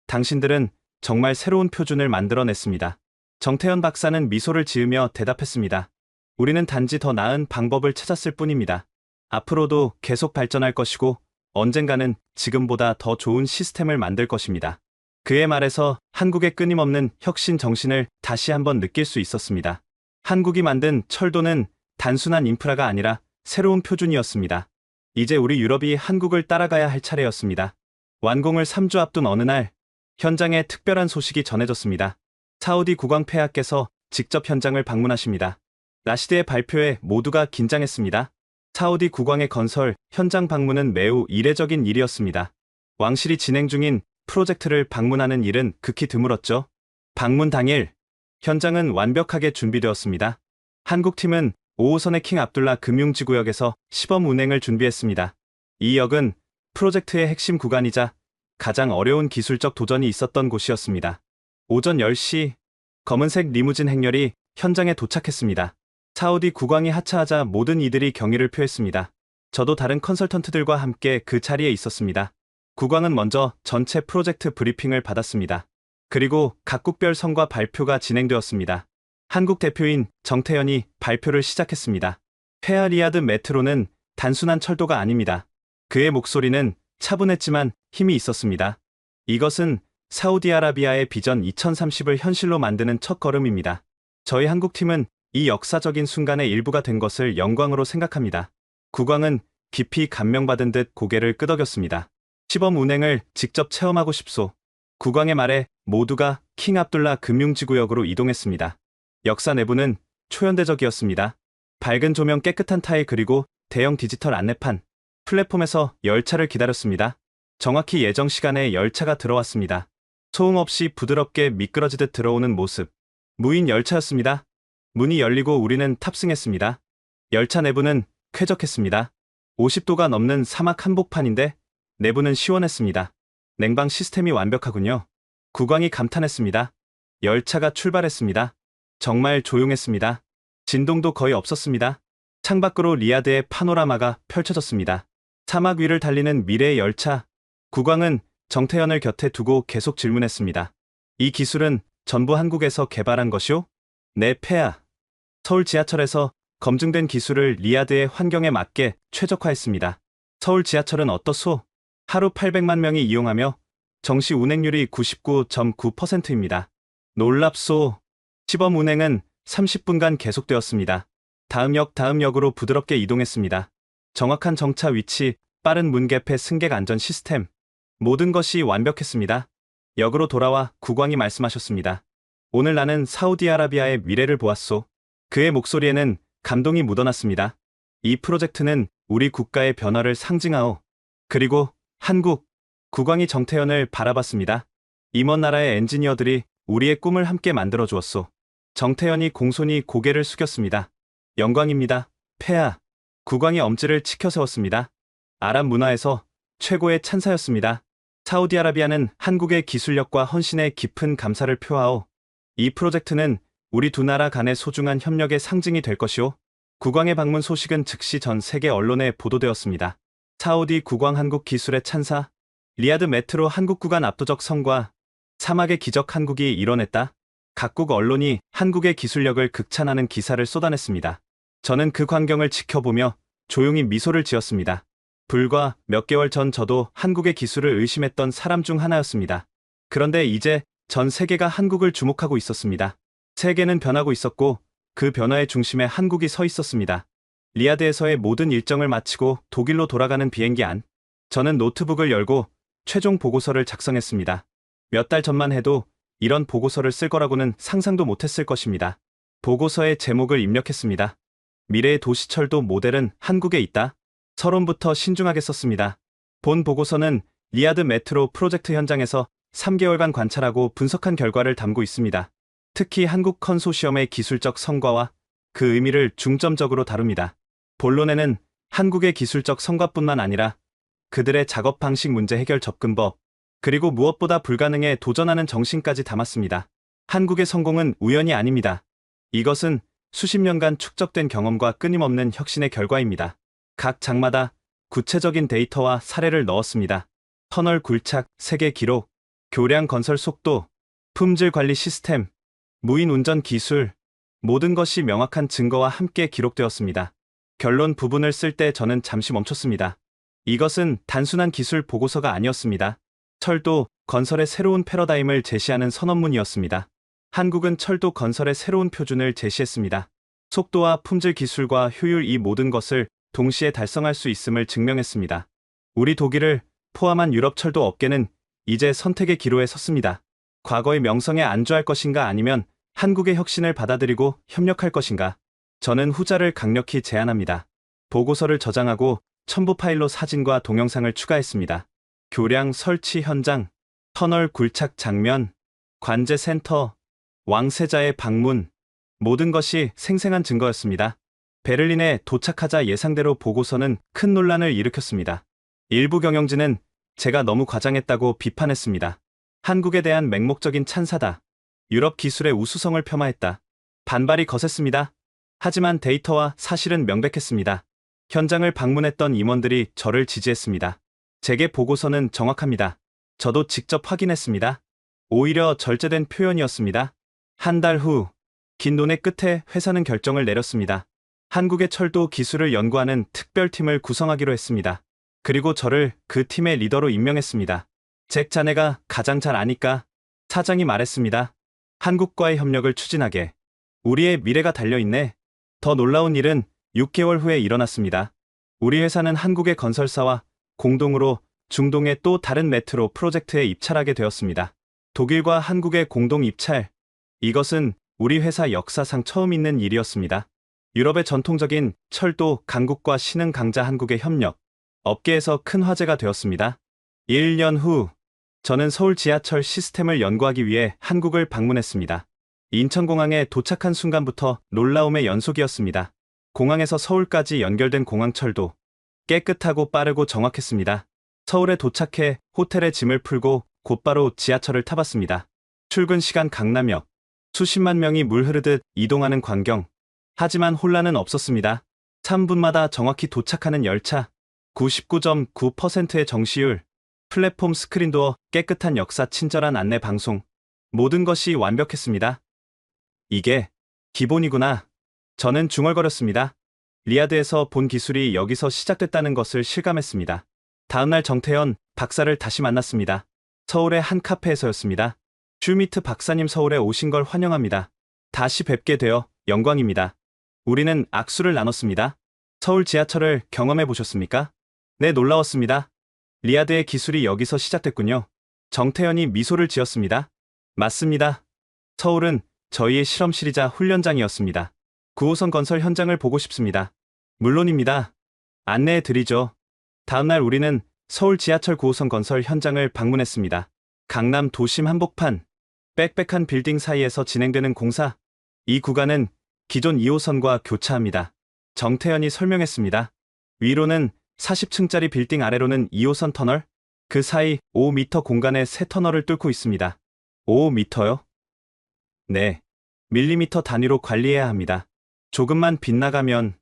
S3: 당신들은 정말 새로운 표준을 만들어냈습니다. 정태현 박사는 미소를 지으며 대답했습니다. 우리는 단지 더 나은 방법을 찾았을 뿐입니다. 앞으로도 계속 발전할 것이고 언젠가는 지금보다 더 좋은 시스템을 만들 것입니다. 그의 말에서 한국의 끊임없는 혁신 정신을 다시 한번 느낄 수 있었습니다. 한국이 만든 철도는 단순한 인프라가 아니라 새로운 표준이었습니다. 이제 우리 유럽이 한국을 따라가야 할 차례였습니다. 완공을 3주 앞둔 어느 날, 현장에 특별한 소식이 전해졌습니다. 사우디 국왕 폐하께서 직접 현장을 방문하십니다. 라시드의 발표에 모두가 긴장했습니다. 사우디 국왕의 건설 현장 방문은 매우 이례적인 일이었습니다. 왕실이 진행 중인 프로젝트를 방문하는 일은 극히 드물었죠. 방문 당일, 현장은 완벽하게 준비되었습니다. 한국팀은 5호선의 킹 압둘라 금융지구역에서 시범 운행을 준비했습니다. 이 역은 프로젝트의 핵심 구간이자 가장 어려운 기술적 도전이 있었던 곳이었습니다. 오전 10시, 검은색 리무진 행렬이 현장에 도착했습니다. 사우디 국왕이 하차하자 모든 이들이 경의를 표했습니다. 저도 다른 컨설턴트들과 함께 그 자리에 있었습니다. 국왕은 먼저 전체 프로젝트 브리핑을 받았습니다. 그리고 각국별 성과 발표가 진행되었습니다. 한국 대표인 정태현이 발표를 시작했습니다. 폐하 리야드 메트로는 단순한 철도가 아닙니다. 그의 목소리는 차분했지만 힘이 있었습니다. 이것은 사우디아라비아의 비전 2030을 현실로 만드는 첫걸음입니다. 저희 한국팀은 이 역사적인 순간의 일부가 된 것을 영광으로 생각합니다. 국왕은 깊이 감명받은 듯 고개를 끄덕였습니다. 시범 운행을 직접 체험하고 싶소. 국왕의 말에 모두가 킹 압둘라 금융지구역으로 이동했습니다. 역사 내부는 초현대적이었습니다. 밝은 조명, 깨끗한 타일, 그리고 대형 디지털 안내판. 플랫폼에서 열차를 기다렸습니다. 정확히 예정 시간에 열차가 들어왔습니다. 소음 없이 부드럽게 미끄러지듯 들어오는 모습. 무인 열차였습니다. 문이 열리고 우리는 탑승했습니다. 열차 내부는 쾌적했습니다. 50도가 넘는 사막 한복판인데 내부는 시원했습니다. 냉방 시스템이 완벽하군요. 국왕이 감탄했습니다. 열차가 출발했습니다. 정말 조용했습니다. 진동도 거의 없었습니다. 창밖으로 리야드의 파노라마가 펼쳐졌습니다. 사막 위를 달리는 미래의 열차. 국왕은 정태현을 곁에 두고 계속 질문했습니다. 이 기술은 전부 한국에서 개발한 것이오? 네, 폐하. 서울 지하철에서 검증된 기술을 리야드의 환경에 맞게 최적화했습니다. 서울 지하철은 어떻소? 하루 800만 명이 이용하며 정시 운행률이 99.9%입니다. 놀랍소. 시범 운행은 30분간 계속되었습니다. 다음 역으로 부드럽게 이동했습니다. 정확한 정차 위치, 빠른 문 개폐 승객 안전 시스템. 모든 것이 완벽했습니다. 역으로 돌아와 국왕이 말씀하셨습니다. 오늘 나는 사우디아라비아의 미래를 보았소. 그의 목소리에는 감동이 묻어났습니다. 이 프로젝트는 우리 국가의 변화를 상징하오. 그리고 한국. 국왕이 정태현을 바라봤습니다. 이 먼 나라의 엔지니어들이 우리의 꿈을 함께 만들어 주었소. 정태현이 공손히 고개를 숙였습니다. 영광입니다, 폐하. 국왕이 엄지를 치켜 세웠습니다. 아랍 문화에서 최고의 찬사였습니다. 사우디아라비아는 한국의 기술력과 헌신에 깊은 감사를 표하오. 이 프로젝트는 우리 두 나라 간의 소중한 협력의 상징이 될 것이오. 국왕의 방문 소식은 즉시 전 세계 언론에 보도되었습니다. 사우디 국왕 한국 기술의 찬사, 리야드 메트로 한국 구간 압도적 성과, 사막의 기적 한국이 이뤄냈다. 각국 언론이 한국의 기술력을 극찬하는 기사를 쏟아냈습니다. 저는 그 광경을 지켜보며 조용히 미소를 지었습니다. 불과 몇 개월 전 저도 한국의 기술을 의심했던 사람 중 하나였습니다. 그런데 이제 전 세계가 한국을 주목하고 있었습니다. 세계는 변하고 있었고 그 변화의 중심에 한국이 서 있었습니다. 리야드에서의 모든 일정을 마치고 독일로 돌아가는 비행기 안. 저는 노트북을 열고 최종 보고서를 작성했습니다. 몇 달 전만 해도 이런 보고서를 쓸 거라고는 상상도 못했을 것입니다. 보고서의 제목을 입력했습니다. 미래의 도시철도 모델은 한국에 있다. 서론부터 신중하게 썼습니다. 본 보고서는 리야드 메트로 프로젝트 현장에서 3개월간 관찰하고 분석한 결과를 담고 있습니다. 특히 한국 컨소시엄의 기술적 성과와 그 의미를 중점적으로 다룹니다. 본론에는 한국의 기술적 성과뿐만 아니라 그들의 작업 방식 문제 해결 접근법, 그리고 무엇보다 불가능에 도전하는 정신까지 담았습니다. 한국의 성공은 우연이 아닙니다. 이것은 수십 년간 축적된 경험과 끊임없는 혁신의 결과입니다. 각 장마다 구체적인 데이터와 사례를 넣었습니다. 터널 굴착, 세계 기록, 교량 건설 속도, 품질 관리 시스템, 무인 운전 기술, 모든 것이 명확한 증거와 함께 기록되었습니다. 결론 부분을 쓸 때 저는 잠시 멈췄습니다. 이것은 단순한 기술 보고서가 아니었습니다. 철도, 건설의 새로운 패러다임을 제시하는 선언문이었습니다. 한국은 철도 건설의 새로운 표준을 제시했습니다. 속도와 품질 기술과 효율 이 모든 것을 동시에 달성할 수 있음을 증명했습니다. 우리 독일을 포함한 유럽 철도 업계는 이제 선택의 기로에 섰습니다. 과거의 명성에 안주할 것인가 아니면 한국의 혁신을 받아들이고 협력할 것인가. 저는 후자를 강력히 제안합니다. 보고서를 저장하고 첨부 파일로 사진과 동영상을 추가했습니다. 교량 설치 현장, 터널 굴착 장면, 관제 센터, 왕세자의 방문, 모든 것이 생생한 증거였습니다. 베를린에 도착하자 예상대로 보고서는 큰 논란을 일으켰습니다. 일부 경영진은 제가 너무 과장했다고 비판했습니다. 한국에 대한 맹목적인 찬사다. 유럽 기술의 우수성을 폄하했다. 반발이 거셌습니다. 하지만 데이터와 사실은 명백했습니다. 현장을 방문했던 임원들이 저를 지지했습니다. 제게 보고서는 정확합니다. 저도 직접 확인했습니다. 오히려 절제된 표현이었습니다. 한 달 후, 긴 논의 끝에 회사는 결정을 내렸습니다. 한국의 철도 기술을 연구하는 특별팀을 구성하기로 했습니다. 그리고 저를 그 팀의 리더로 임명했습니다. 잭 자네가 가장 잘 아니까, 사장이 말했습니다. 한국과의 협력을 추진하게. 우리의 미래가 달려있네. 더 놀라운 일은 6개월 후에 일어났습니다. 우리 회사는 한국의 건설사와 공동으로 중동의 또 다른 메트로 프로젝트에 입찰하게 되었습니다. 독일과 한국의 공동 입찰. 이것은 우리 회사 역사상 처음 있는 일이었습니다. 유럽의 전통적인 철도 강국과 신흥 강자 한국의 협력. 업계에서 큰 화제가 되었습니다. 1년 후, 저는 서울 지하철 시스템을 연구하기 위해 한국을 방문했습니다. 인천공항에 도착한 순간부터 놀라움의 연속이었습니다. 공항에서 서울까지 연결된 공항철도. 깨끗하고 빠르고 정확했습니다. 서울에 도착해 호텔에 짐을 풀고 곧바로 지하철을 타봤습니다. 출근 시간 강남역. 수십만 명이 물 흐르듯 이동하는 광경. 하지만 혼란은 없었습니다. 3분마다 정확히 도착하는 열차. 99.9%의 정시율. 플랫폼 스크린도어, 깨끗한 역사, 친절한 안내 방송. 모든 것이 완벽했습니다. 이게 기본이구나. 저는 중얼거렸습니다. 리야드에서 본 기술이 여기서 시작됐다는 것을 실감했습니다. 다음날 정태현 박사를 다시 만났습니다. 서울의 한 카페에서였습니다. 슈미트 박사님, 서울에 오신 걸 환영합니다. 다시 뵙게 되어 영광입니다. 우리는 악수를 나눴습니다. 서울 지하철을 경험해 보셨습니까? 네, 놀라웠습니다. 리아드의 기술이 여기서 시작됐군요. 정태현이 미소를 지었습니다. 맞습니다. 서울은 저희의 실험실이자 훈련장이었습니다. 9호선 건설 현장을 보고 싶습니다. 물론입니다. 안내해 드리죠. 다음날 우리는 서울 지하철 9호선 건설 현장을 방문했습니다. 강남 도심 한복판, 빽빽한 빌딩 사이에서 진행되는 공사. 이 구간은 기존 2호선과 교차합니다. 정태현이 설명했습니다. 위로는 40층짜리 빌딩, 아래로는 2호선 터널, 그 사이 5m 공간에 새 터널을 뚫고 있습니다. 5m요? 네. 밀리미터 단위로 관리해야 합니다. 조금만 빗나가면.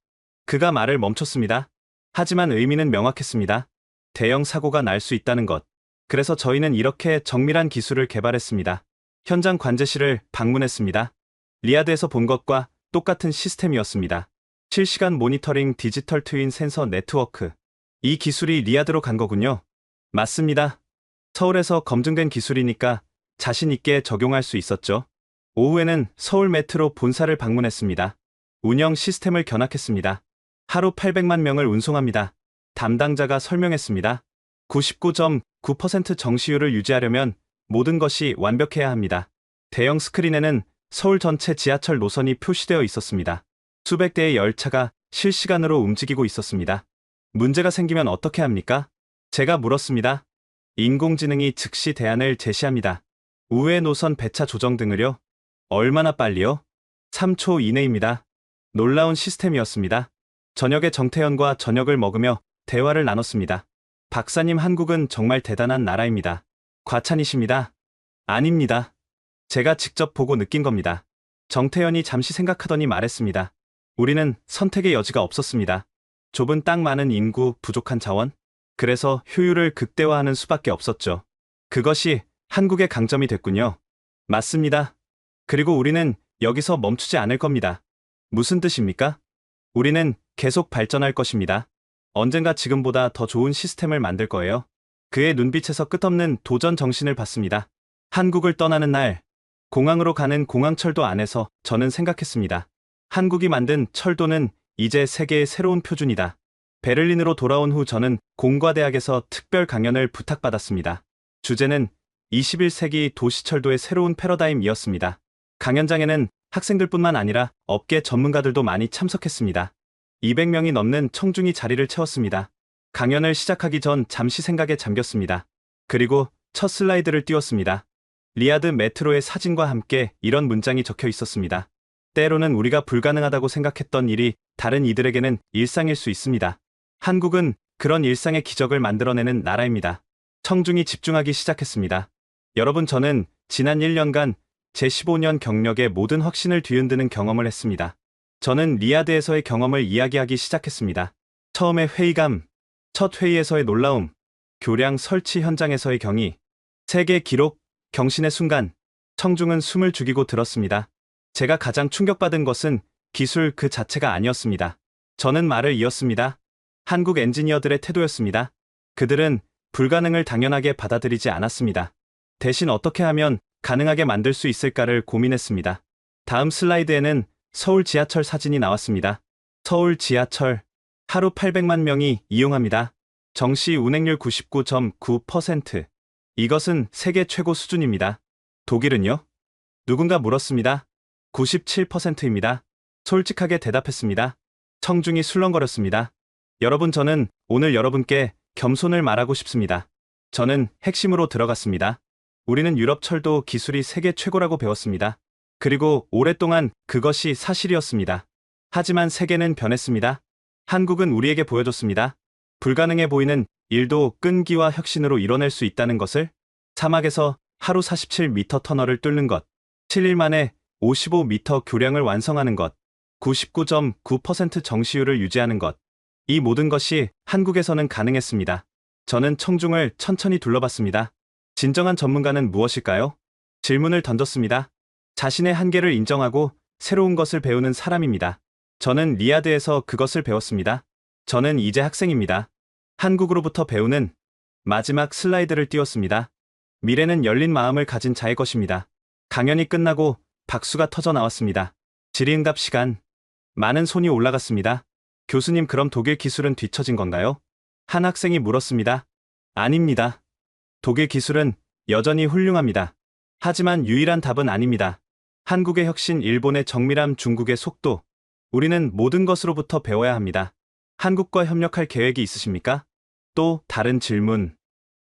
S3: 그가 말을 멈췄습니다. 하지만 의미는 명확했습니다. 대형 사고가 날 수 있다는 것. 그래서 저희는 이렇게 정밀한 기술을 개발했습니다. 현장 관제실을 방문했습니다. 리아드에서 본 것과 똑같은 시스템이었습니다. 실시간 모니터링, 디지털 트윈 센서 네트워크. 이 기술이 리아드로 간 거군요. 맞습니다. 서울에서 검증된 기술이니까 자신 있게 적용할 수 있었죠. 오후에는 서울 메트로 본사를 방문했습니다. 운영 시스템을 견학했습니다. 하루 800만 명을 운송합니다. 담당자가 설명했습니다. 99.9% 정시율을 유지하려면 모든 것이 완벽해야 합니다. 대형 스크린에는 서울 전체 지하철 노선이 표시되어 있었습니다. 수백 대의 열차가 실시간으로 움직이고 있었습니다. 문제가 생기면 어떻게 합니까? 제가 물었습니다. 인공지능이 즉시 대안을 제시합니다. 우회 노선 배차 조정 등을요? 얼마나 빨리요? 3초 이내입니다. 놀라운 시스템이었습니다. 저녁에 정태현과 저녁을 먹으며 대화를 나눴습니다. 박사님, 한국은 정말 대단한 나라입니다. 과찬이십니다. 아닙니다. 제가 직접 보고 느낀 겁니다. 정태현이 잠시 생각하더니 말했습니다. 우리는 선택의 여지가 없었습니다. 좁은 땅, 많은 인구, 부족한 자원. 그래서 효율을 극대화하는 수밖에 없었죠. 그것이 한국의 강점이 됐군요. 맞습니다. 그리고 우리는 여기서 멈추지 않을 겁니다. 무슨 뜻입니까? 우리는 계속 발전할 것입니다. 언젠가 지금보다 더 좋은 시스템을 만들 거예요. 그의 눈빛에서 끝없는 도전 정신을 봤습니다. 한국을 떠나는 날, 공항으로 가는 공항철도 안에서 저는 생각했습니다. 한국이 만든 철도는 이제 세계의 새로운 표준이다. 베를린으로 돌아온 후 저는 공과대학에서 특별 강연을 부탁받았습니다. 주제는 21세기 도시철도의 새로운 패러다임이었습니다. 강연장에는 학생들뿐만 아니라 업계 전문가들도 많이 참석했습니다. 200명이 넘는 청중이 자리를 채웠습니다. 강연을 시작하기 전 잠시 생각에 잠겼습니다. 그리고 첫 슬라이드를 띄웠습니다. 리아드 메트로의 사진과 함께 이런 문장이 적혀 있었습니다. 때로는 우리가 불가능하다고 생각했던 일이 다른 이들에게는 일상일 수 있습니다. 한국은 그런 일상의 기적을 만들어내는 나라입니다. 청중이 집중하기 시작했습니다. 여러분, 저는 지난 1년간 제 15년 경력의 모든 확신을 뒤흔드는 경험을 했습니다. 저는 리아드에서의 경험을 이야기하기 시작했습니다. 처음의 회의감, 첫 회의에서의 놀라움, 교량 설치 현장에서의 경의, 세계 기록, 경신의 순간, 청중은 숨을 죽이고 들었습니다. 제가 가장 충격받은 것은 기술 그 자체가 아니었습니다. 저는 말을 이었습니다. 한국 엔지니어들의 태도였습니다. 그들은 불가능을 당연하게 받아들이지 않았습니다. 대신 어떻게 하면 가능하게 만들 수 있을까를 고민했습니다. 다음 슬라이드에는 서울 지하철 사진이 나왔습니다. 서울 지하철, 하루 800만 명이 이용합니다. 정시 운행률 99.9%. 이것은 세계 최고 수준입니다. 독일은요? 누군가 물었습니다. 97%입니다. 솔직하게 대답했습니다. 청중이 술렁거렸습니다. 여러분, 저는 오늘 여러분께 겸손을 말하고 싶습니다. 저는 핵심으로 들어갔습니다. 우리는 유럽 철도 기술이 세계 최고라고 배웠습니다. 그리고 오랫동안 그것이 사실이었습니다. 하지만 세계는 변했습니다. 한국은 우리에게 보여줬습니다. 불가능해 보이는 일도 끈기와 혁신으로 이뤄낼 수 있다는 것을. 사막에서 하루 47m 터널을 뚫는 것, 7일 만에 55m 교량을 완성하는 것, 99.9% 정시율을 유지하는 것. 이 모든 것이 한국에서는 가능했습니다. 저는 청중을 천천히 둘러봤습니다. 진정한 전문가는 무엇일까요? 질문을 던졌습니다. 자신의 한계를 인정하고 새로운 것을 배우는 사람입니다. 저는 리아드에서 그것을 배웠습니다. 저는 이제 학생입니다. 한국으로부터 배우는. 마지막 슬라이드를 띄웠습니다. 미래는 열린 마음을 가진 자의 것입니다. 강연이 끝나고 박수가 터져 나왔습니다. 질의응답 시간. 많은 손이 올라갔습니다. 교수님, 그럼 독일 기술은 뒤처진 건가요? 한 학생이 물었습니다. 아닙니다. 독일 기술은 여전히 훌륭합니다. 하지만 유일한 답은 아닙니다. 한국의 혁신, 일본의 정밀함, 중국의 속도. 우리는 모든 것으로부터 배워야 합니다. 한국과 협력할 계획이 있으십니까? 또 다른 질문.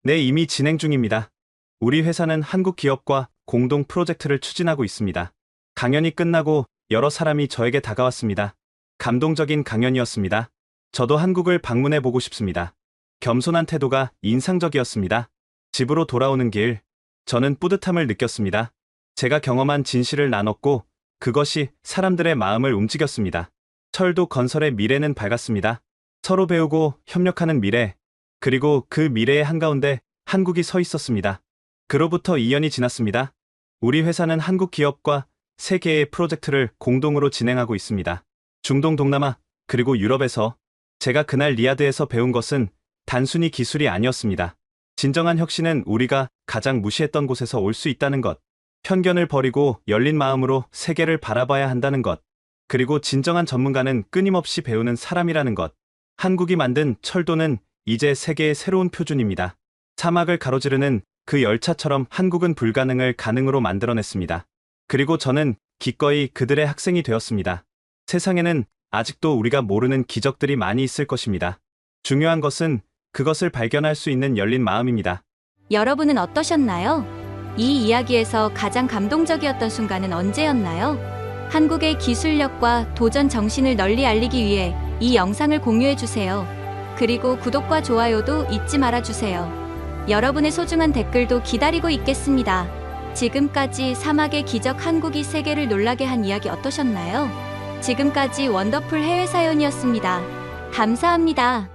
S3: 네, 이미 진행 중입니다. 우리 회사는 한국 기업과 공동 프로젝트를 추진하고 있습니다. 강연이 끝나고 여러 사람이 저에게 다가왔습니다. 감동적인 강연이었습니다. 저도 한국을 방문해 보고 싶습니다. 겸손한 태도가 인상적이었습니다. 집으로 돌아오는 길, 저는 뿌듯함을 느꼈습니다. 제가 경험한 진실을 나눴고 그것이 사람들의 마음을 움직였습니다. 철도 건설의 미래는 밝았습니다. 서로 배우고 협력하는 미래, 그리고 그 미래의 한가운데 한국이 서 있었습니다. 그로부터 2년이 지났습니다. 우리 회사는 한국 기업과 3개의 프로젝트를 공동으로 진행하고 있습니다. 중동, 동남아, 그리고 유럽에서. 제가 그날 리야드에서 배운 것은 단순히 기술이 아니었습니다. 진정한 혁신은 우리가 가장 무시했던 곳에서 올 수 있다는 것. 편견을 버리고 열린 마음으로 세계를 바라봐야 한다는 것. 그리고 진정한 전문가는 끊임없이 배우는 사람이라는 것. 한국이 만든 철도는 이제 세계의 새로운 표준입니다. 사막을 가로지르는 그 열차처럼 한국은 불가능을 가능으로 만들어냈습니다. 그리고 저는 기꺼이 그들의 학생이 되었습니다. 세상에는 아직도 우리가 모르는 기적들이 많이 있을 것입니다. 중요한 것은 그것을 발견할 수 있는 열린 마음입니다.
S4: 여러분은 어떠셨나요? 이 이야기에서 가장 감동적이었던 순간은 언제였나요? 한국의 기술력과 도전 정신을 널리 알리기 위해 이 영상을 공유해주세요. 그리고 구독과 좋아요도 잊지 말아주세요. 여러분의 소중한 댓글도 기다리고 있겠습니다. 지금까지 사막의 기적, 한국이 세계를 놀라게 한 이야기 어떠셨나요? 지금까지 원더풀 해외 사연이었습니다. 감사합니다.